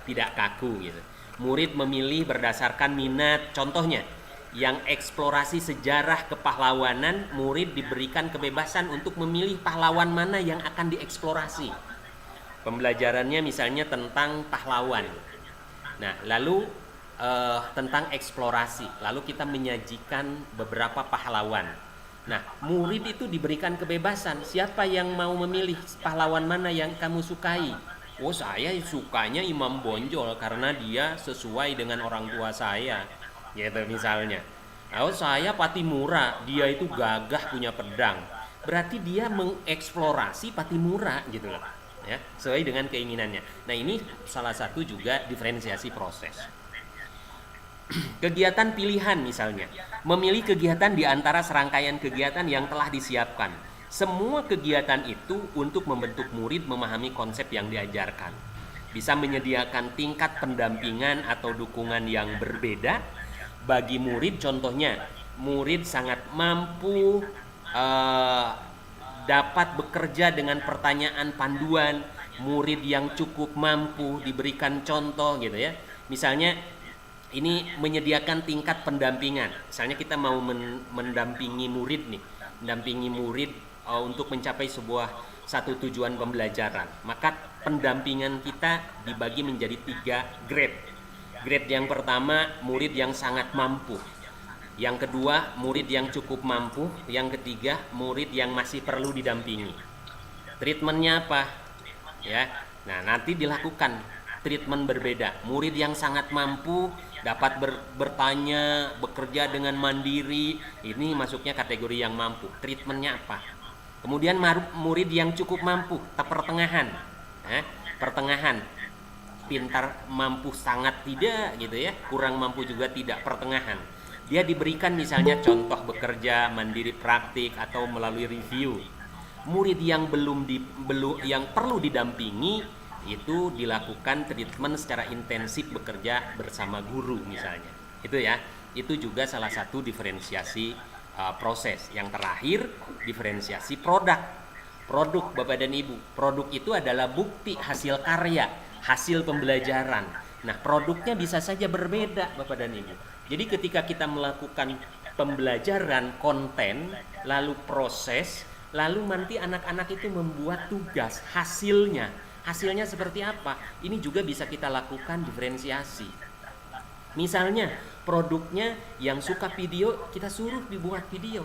tidak kaku gitu. Murid memilih berdasarkan minat. Contohnya, yang eksplorasi sejarah kepahlawanan, murid diberikan kebebasan untuk memilih pahlawan mana yang akan dieksplorasi. Pembelajarannya misalnya tentang pahlawan. Nah, lalu tentang eksplorasi, lalu kita menyajikan beberapa pahlawan. Nah, murid itu diberikan kebebasan, siapa yang mau memilih pahlawan mana yang kamu sukai? Oh, saya sukanya Imam Bonjol karena dia sesuai dengan orang tua saya, gitu misalnya. Oh, saya Patimura, dia itu gagah punya pedang. Berarti dia mengeksplorasi Patimura gitu loh, ya, sesuai dengan keinginannya. Nah, ini salah satu juga diferensiasi proses. Kegiatan pilihan misalnya, memilih kegiatan di antara serangkaian kegiatan yang telah disiapkan. Semua kegiatan itu untuk membentuk murid memahami konsep yang diajarkan. Bisa menyediakan tingkat pendampingan atau dukungan yang berbeda bagi murid. Contohnya, murid sangat mampu dapat bekerja dengan pertanyaan panduan, murid yang cukup mampu diberikan contoh gitu ya. Misalnya ini menyediakan tingkat pendampingan. Misalnya kita mau mendampingi murid nih, mendampingi murid untuk mencapai satu tujuan pembelajaran. Maka pendampingan kita dibagi menjadi 3 grade. Grade yang pertama, murid yang sangat mampu. Yang kedua, murid yang cukup mampu. Yang ketiga, murid yang masih perlu didampingi. Treatmentnya apa? Ya, nah nanti dilakukan treatment berbeda. Murid yang sangat mampu dapat bertanya, bekerja dengan mandiri, ini masuknya kategori yang mampu. Treatmentnya apa? Kemudian murid yang cukup mampu, pertengahan, pertengahan, pintar mampu sangat tidak gitu ya, kurang mampu juga tidak, pertengahan. Dia diberikan misalnya contoh bekerja mandiri praktik atau melalui review. Murid yang yang perlu didampingi itu dilakukan treatment secara intensif bekerja bersama guru misalnya. Itu ya, itu juga salah satu diferensiasi proses. Yang terakhir, diferensiasi produk. Produk Bapak dan Ibu. Produk itu adalah bukti hasil karya, hasil pembelajaran. Nah, produknya bisa saja berbeda Bapak dan Ibu. Jadi ketika kita melakukan pembelajaran konten, lalu proses, lalu nanti anak-anak itu membuat tugas, hasilnya seperti apa? Ini juga bisa kita lakukan diferensiasi. Misalnya produknya yang suka video, kita suruh dibuat video.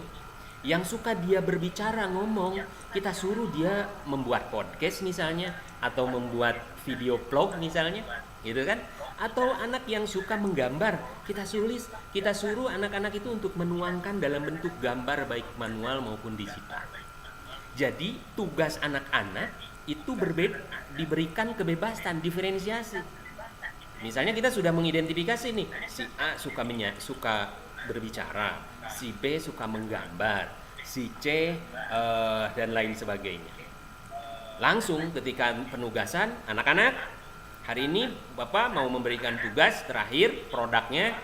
Yang suka dia berbicara, ngomong, kita suruh dia membuat podcast misalnya, atau membuat video blog misalnya, gitu kan? Atau anak yang suka menggambar, kita suruh anak-anak itu untuk menuangkan dalam bentuk gambar baik manual maupun digital. Jadi tugas anak-anak itu berbeda, diberikan kebebasan, diferensiasi. Misalnya kita sudah mengidentifikasi nih, si A suka berbicara, si B suka menggambar, si C dan lain sebagainya. Langsung ketika penugasan, anak-anak, hari ini Bapak mau memberikan tugas terakhir, produknya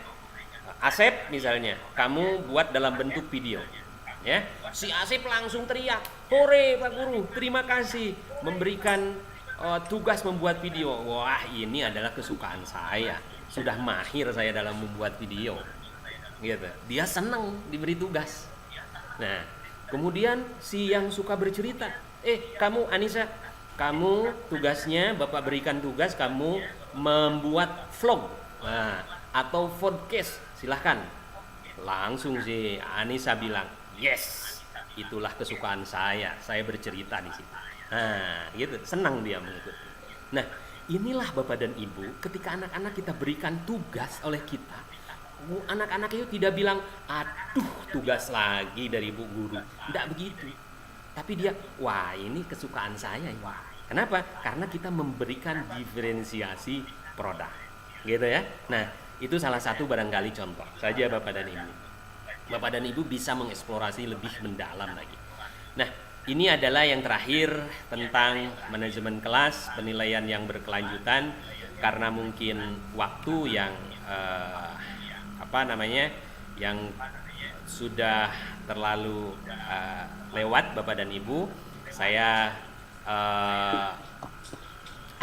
Asep misalnya, kamu buat dalam bentuk video. Ya, si Asep langsung teriak, "Hore Pak Guru, terima kasih memberikan tugas membuat video." Wah, ini adalah kesukaan saya. Sudah mahir saya dalam membuat video. Gitu. Dia senang diberi tugas. Nah, kemudian si yang suka bercerita, kamu Anissa, kamu tugasnya Bapak berikan tugas kamu membuat vlog. Nah, atau podcast, silahkan. Langsung si Anissa bilang, "Yes, itulah kesukaan saya bercerita di situ." Nah, gitu, senang dia mengikuti. Nah, inilah Bapak dan Ibu, ketika anak-anak kita berikan tugas oleh kita, anak-anak itu tidak bilang, "Aduh, tugas lagi dari Bu Guru." Tidak begitu. Tapi dia, "Wah, ini kesukaan saya ini." Kenapa? Karena kita memberikan diferensiasi produk. Gitu ya. Nah, itu salah satu barangkali contoh saja Bapak dan Ibu. Bapak dan Ibu bisa mengeksplorasi lebih mendalam lagi. Nah, ini adalah yang terakhir tentang manajemen kelas, penilaian yang berkelanjutan, karena mungkin waktu yang yang sudah terlalu lewat Bapak dan Ibu. Saya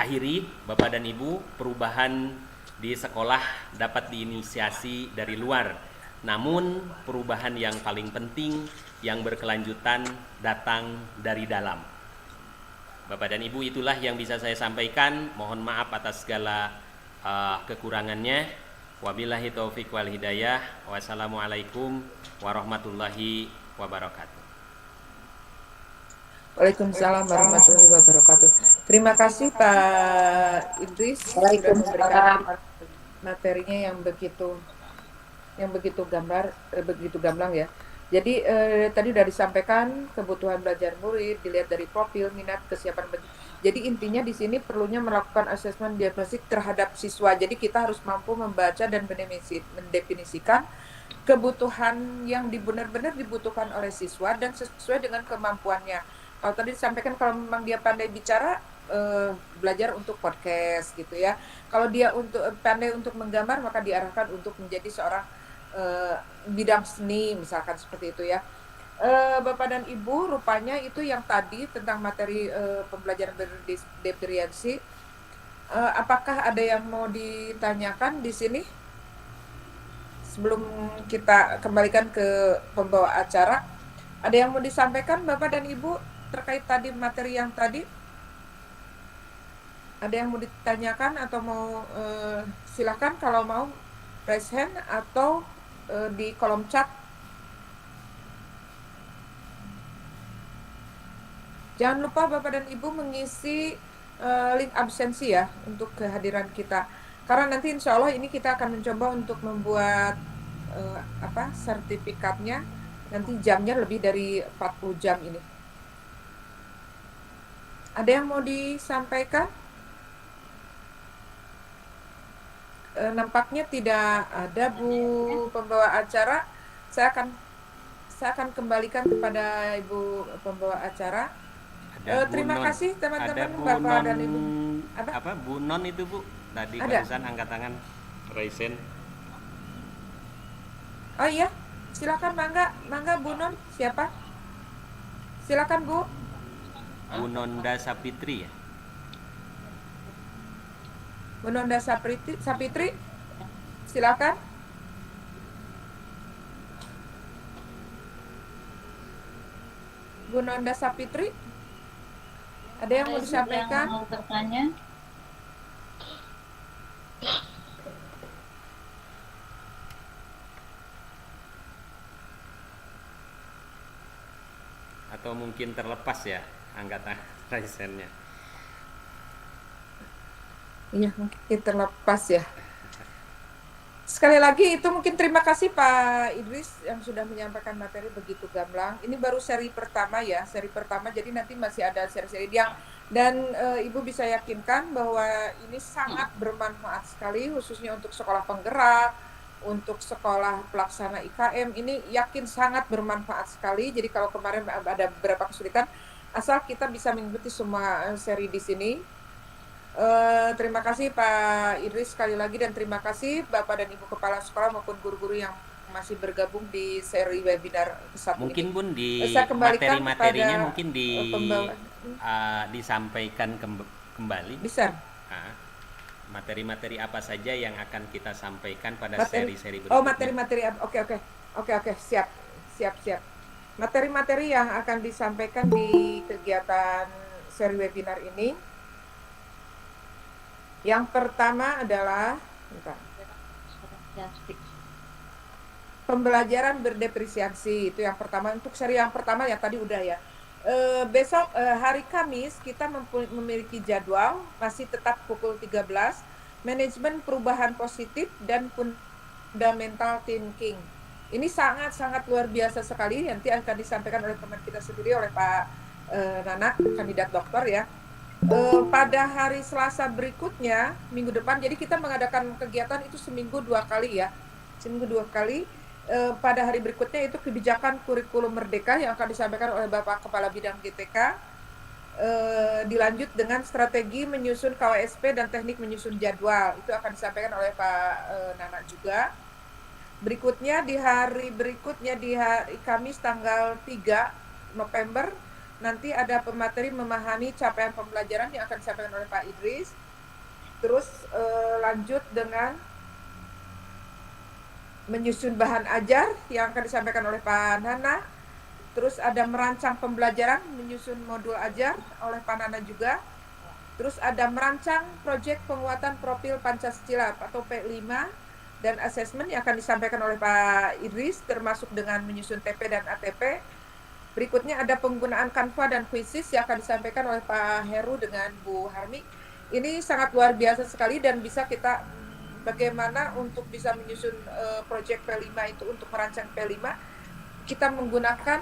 akhiri Bapak dan Ibu, perubahan di sekolah dapat diinisiasi dari luar. Namun perubahan yang paling penting yang berkelanjutan datang dari dalam. Bapak dan Ibu, itulah yang bisa saya sampaikan. Mohon maaf atas segala kekurangannya. Wabillahi taufiq wal hidayah. Wassalamualaikum warahmatullahi wabarakatuh. Waalaikumsalam warahmatullahi wabarakatuh. Terima kasih Pak Idris sudah memberikan materinya yang begitu gamblang ya. Jadi tadi sudah disampaikan kebutuhan belajar murid dilihat dari profil, minat, kesiapan. Jadi intinya di sini perlunya melakukan asesmen diagnostik terhadap siswa. Jadi kita harus mampu membaca dan mendefinisikan kebutuhan yang benar-benar dibutuhkan oleh siswa dan sesuai dengan kemampuannya. Kalau tadi disampaikan kalau memang dia pandai bicara, belajar untuk podcast gitu ya. Kalau dia pandai untuk menggambar, maka diarahkan untuk menjadi seorang bidang seni misalkan seperti itu ya. Bapak dan Ibu, rupanya itu yang tadi tentang materi pembelajaran berdiferensiasi. Apakah ada yang mau ditanyakan di sini? Sebelum kita kembalikan ke pembawa acara, ada yang mau disampaikan Bapak dan Ibu terkait tadi materi yang tadi? Ada yang mau ditanyakan atau mau silakan kalau mau raise hand atau di kolom chat. Jangan lupa Bapak dan Ibu mengisi link absensi ya untuk kehadiran kita. Karena nanti insya Allah ini kita akan mencoba untuk membuat sertifikatnya nanti jamnya lebih dari 40 jam ini. Ada yang mau disampaikan? Nampaknya tidak ada, Bu pembawa acara. Saya akan kembalikan kepada Ibu pembawa acara. Ada Bu Terima Non. kasih Ada teman-teman, Bu Bapak Non dan Ibu. apa? Bu Non itu, Bu. Tadi Ada? barusan angkat tangan. Raisen. Oh iya, silakan mangga Bu Non. Siapa? Silakan Bu. Bu Nonda Sapitri ya. Bu Nonda Sapitri, silakan. Bu Nonda Sapitri, ada yang mau disampaikan? Yang mau bertanya? Atau mungkin terlepas ya angkat Raisennya. Iya, mungkin terlepas ya. Sekali lagi itu mungkin terima kasih Pak Idris yang sudah menyampaikan materi begitu gamblang. Ini baru seri pertama ya, seri pertama, jadi nanti masih ada seri-seri dan Ibu bisa yakinkan bahwa ini sangat bermanfaat sekali khususnya untuk sekolah penggerak, untuk sekolah pelaksana IKM, ini yakin sangat bermanfaat sekali. Jadi kalau kemarin ada beberapa kesulitan, asal kita bisa mengikuti semua seri di sini. Terima kasih Pak Idris sekali lagi, dan terima kasih Bapak dan Ibu Kepala Sekolah maupun guru-guru yang masih bergabung di seri webinar satu Mungkin ini. Bun di Saya kembalikan materi-materinya kepada mungkin pembawa. disampaikan kembali. Bisa. Materi-materi apa saja yang akan kita sampaikan pada Materi. seri-seri berikutnya. Oh, materi-materi. Oke, siap. Materi-materi yang akan disampaikan di kegiatan seri webinar ini. Yang pertama adalah pembelajaran berdepresiasi. Itu yang pertama, untuk seri yang pertama ya tadi udah ya. Besok hari Kamis kita memiliki jadwal masih tetap pukul 13, manajemen perubahan positif dan fundamental thinking. Ini sangat-sangat luar biasa sekali, nanti akan disampaikan oleh teman kita sendiri, oleh Pak Nana, kandidat doktor ya. Pada hari Selasa berikutnya, minggu depan, jadi kita mengadakan kegiatan itu seminggu 2 kali ya. Pada hari berikutnya itu kebijakan kurikulum merdeka yang akan disampaikan oleh Bapak Kepala Bidang GTK. Dilanjut dengan strategi menyusun KWSP dan teknik menyusun jadwal. Itu akan disampaikan oleh Pak Nana juga. Berikutnya di hari Kamis tanggal 3 November, nanti ada pemateri memahami capaian pembelajaran yang akan disampaikan oleh Pak Idris. Terus lanjut dengan menyusun bahan ajar yang akan disampaikan oleh Pak Nana. Terus ada merancang pembelajaran, menyusun modul ajar oleh Pak Nana juga. Terus ada merancang proyek penguatan profil Pancasila atau P5 dan asesmen yang akan disampaikan oleh Pak Idris, termasuk dengan menyusun TP dan ATP. Berikutnya ada penggunaan Canva dan Quizzes yang akan disampaikan oleh Pak Heru dengan Bu Harmi. Ini sangat luar biasa sekali, dan bisa kita bagaimana untuk bisa menyusun proyek P5 itu, untuk merancang P5 kita menggunakan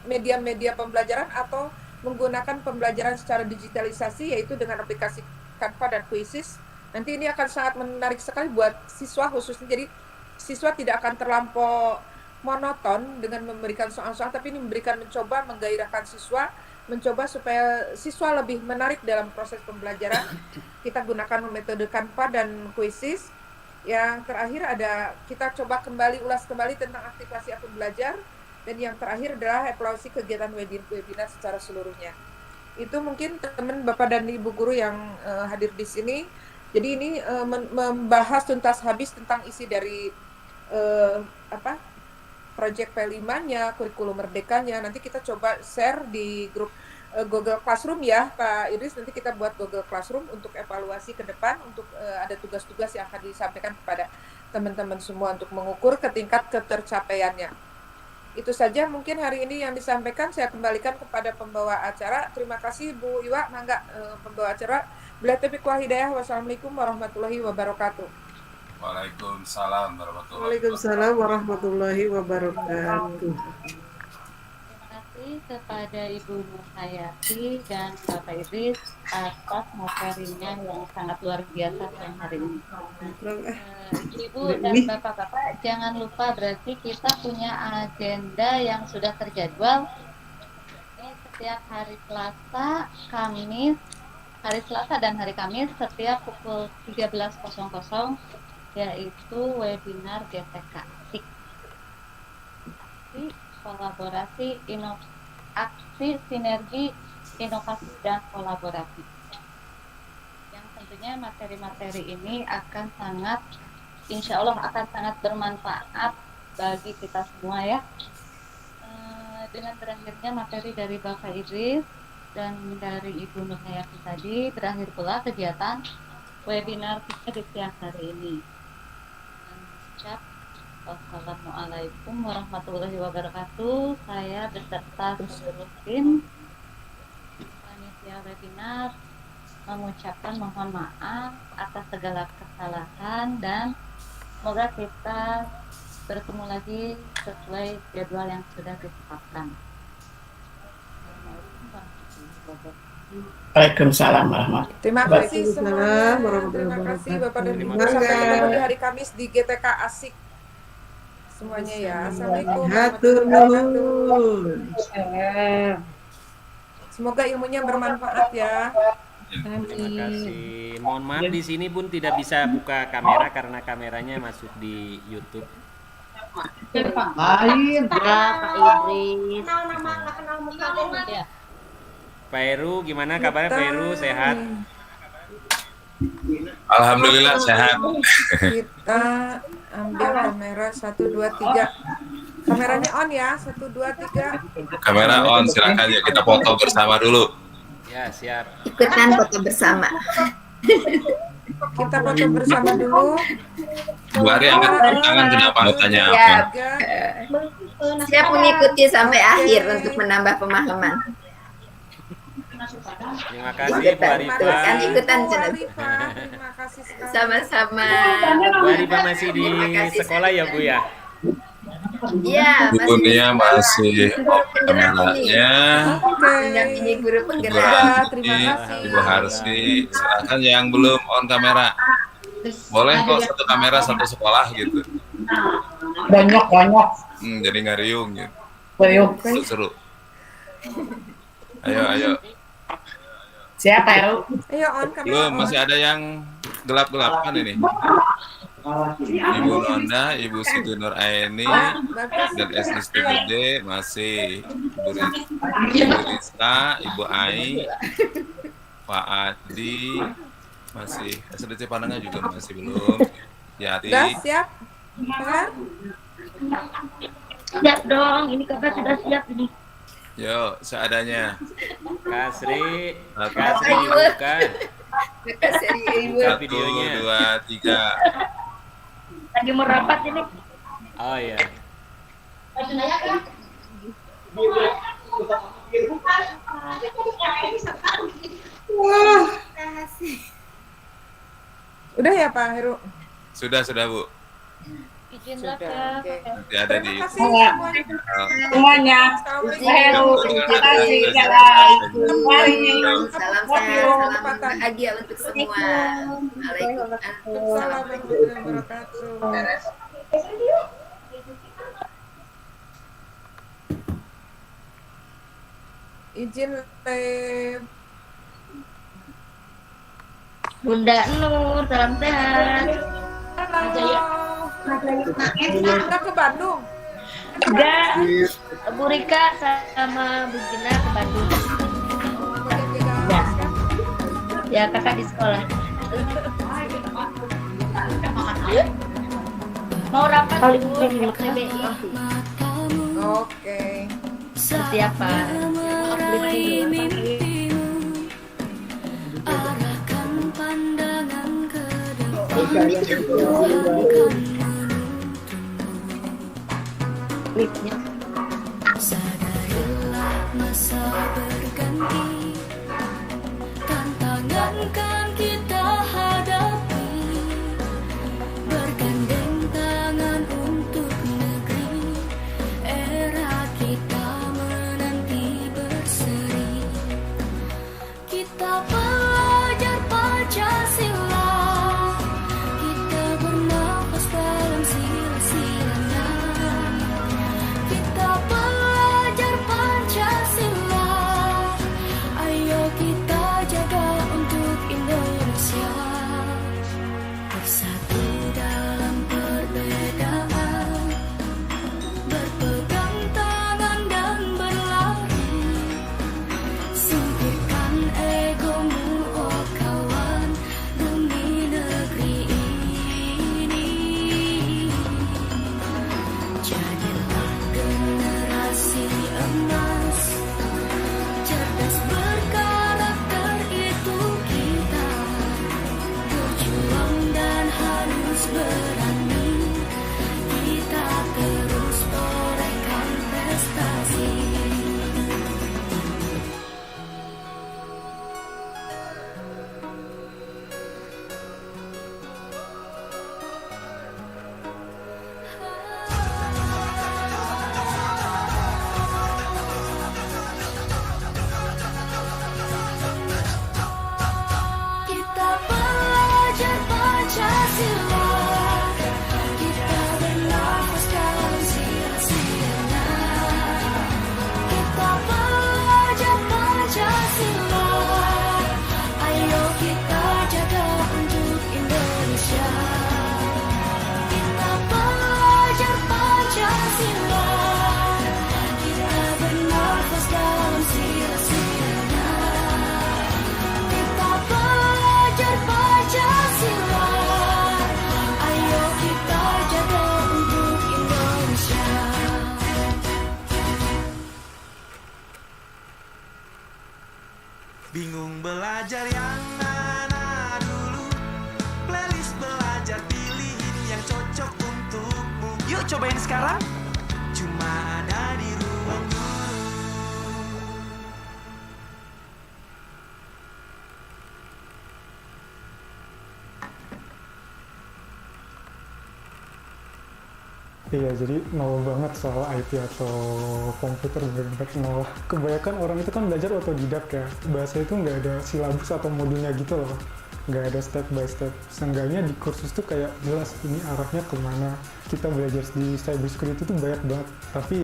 media-media pembelajaran atau menggunakan pembelajaran secara digitalisasi, yaitu dengan aplikasi Canva dan Quizzes. Nanti ini akan sangat menarik sekali buat siswa khususnya, jadi siswa tidak akan terlampau monoton dengan memberikan soal-soal, tapi ini mencoba menggairahkan siswa, mencoba supaya siswa lebih menarik dalam proses pembelajaran. Kita gunakan metode Canva dan Quizzes. Yang terakhir kita coba ulas kembali tentang aktivasi akun belajar, dan yang terakhir adalah evaluasi kegiatan webinar secara seluruhnya. Itu mungkin teman Bapak dan Ibu guru yang hadir di sini. Jadi ini membahas tuntas habis tentang isi dari proyek P5-nya, kurikulum merdekanya. Nanti kita coba share di grup Google Classroom ya Pak Idris, nanti kita buat Google Classroom untuk evaluasi ke depan, untuk ada tugas-tugas yang akan disampaikan kepada teman-teman semua untuk mengukur ke tingkat ketercapaiannya. Itu saja mungkin hari ini yang disampaikan. Saya kembalikan kepada pembawa acara. Terima kasih Bu Iwa, mangga pembawa acara. Billahi taufiq wal hidayah. Wassalamualaikum warahmatullahi wabarakatuh. Waalaikumsalam warahmatullahi Waalaikumsalam warahmatullahi wabarakatuh. Terima kasih kepada Ibu Nurhayati dan Bapak Idris atas materinya yang sangat luar biasa siang hari ini. Ibu dan Bapak-Bapak, jangan lupa berarti kita punya agenda yang sudah terjadwal. Ini setiap hari Selasa, Kamis, hari Selasa dan hari Kamis setiap pukul 13.00 yaitu webinar GTK ASIK. Kolaborasi, aksi sinergi, inovasi dan kolaborasi. Yang tentunya materi-materi ini akan sangat, insya Allah akan sangat bermanfaat bagi kita semua ya. Dengan berakhirnya materi dari Bapak Idris dan dari Ibu Nurhayati tadi, berakhir pula kegiatan webinar kita di siang hari ini. Wassalamualaikum warahmatullahi wabarakatuh. Saya beserta seluruh tim panitia webinar mengucapkan mohon maaf atas segala kesalahan dan semoga kita bertemu lagi sesuai jadwal yang sudah ditetapkan. Waalaikumsalam warahmatullahi Terima kasih semuanya. Warahmatullahi Terima kasih Bapak dan Ibu. Terima Sampai kasih. ketemu di hari Kamis di GTK ASIK semuanya ya. Assalamualaikum Hatur warahmatullahi nuhun. wabarakatuh. Semoga ilmunya bermanfaat ya. Terima kasih. Mohon maaf di sini pun tidak bisa buka kamera karena kameranya masuk di YouTube. Lain. Pak Idris. Ya. Pak Heru, gimana kabarnya Pak Heru? Sehat? Alhamdulillah sehat. Kita ambil kamera 1 2 3. Kameranya on ya. 1 2 3. Kamera on, silakan ya kita foto bersama dulu. Ya, siap. Ikutan foto bersama. Kita foto bersama dulu. Bu Ari angkat tangan, kenapa mau tanya apa? Siap. 3. Siap mengikuti sampai akhir untuk menambah pemahaman. Terima kasih Bu Arifah. Kan ikutan Bu channel. Arifah, terima kasih sekali. Sama-sama. Bu Arifah masih di sekolah ya Bu ya? Iya, Bu masih Nia masih kameranya. mendampingi guru Ibu penggerak. Ranti, terima kasih. Ibu Harsi, silakan yang belum on kamera. Boleh kok satu kamera satu sekolah gitu. Banyak. Jadi nggak riung gitu. Beliau. Seru. Ayo. Siapa Heru? Ayo on kamera. Belum, on. masih ada yang gelap-gelapan ini. Ibu Nonda, Ibu Siti Nur Aini, Bagus. dan Esnisti Gede masih. Ibu Rista, Ibu Ai, Pak Adi, masih. SDC Pandangan juga masih belum. Yati, Sudah siap? Kan? Siap dong, ini kakak sudah siap ini. yuk seadanya. Kasri, Satu, Kasri dibuka. Makasih Ibu. Buka satu, videonya. 2, 3. Lagi merapat ini. Oh ya. Udah ya Pak Heru? Sudah Bu. Izinlah Sudah. ke Oke. Nanti ada di. Terima kasih semuanya. Semuanya. Assalamualaikum. Heru. Terima kasih. Salam sehat, salam bahagia untuk semua. Waalaikumsalam. Assalamualaikum warahmatullahi wabarakatuh. Izin Bunda Nur, salam sehat. Halo. Udah ke Bandung? Enggak, Bu Rika sama Bu Gina ke Bandung. Ya, kakak di sekolah. Mau rapat di PBI. Oke. Persiapan. Liftnya. kan kita hadapi, bergandeng tangan untuk negeri, era kita menanti berseri. Kita belajar Pancasila, kita bernafas dalam sila-silanya. Kita belajar Pancasila, ayo kita jaga untuk Indonesia. Bersatu dalam perbedaan, berpegang tangan dan berlari. Singkirkan egomu, oh kawan, demi negeri ini. Jadilah generasi emas, cerdas berkarakter itu kita. Berjuang dan harus berani, kita terus torehkan prestasi. Kita belajar Pancasila, kita bernafas dalam sila-silanya. Kita belajar Pancasila, ayo kita jaga untuk Indonesia. Kita belajar Pancasila, kita bernafas dalam sila-silanya. Kita belajar Pancasila, ayo kita jaga untuk Indonesia. Bingung belajar yang mana dulu, playlist belajar pilihin yang cocok untukmu. Yuk cobain sekarang, cuma ada di Ruang Guru. Iya, jadi nol banget soal IT atau komputer, bener-bener nol. Kebanyakan orang itu kan belajar otodidak ya. Bahasa itu nggak ada silabus atau modulnya gitu loh. Nggak ada step by step. Seenggaknya di kursus tuh kayak jelas ini arahnya kemana. Kita belajar di cybersecurity itu banyak banget. Tapi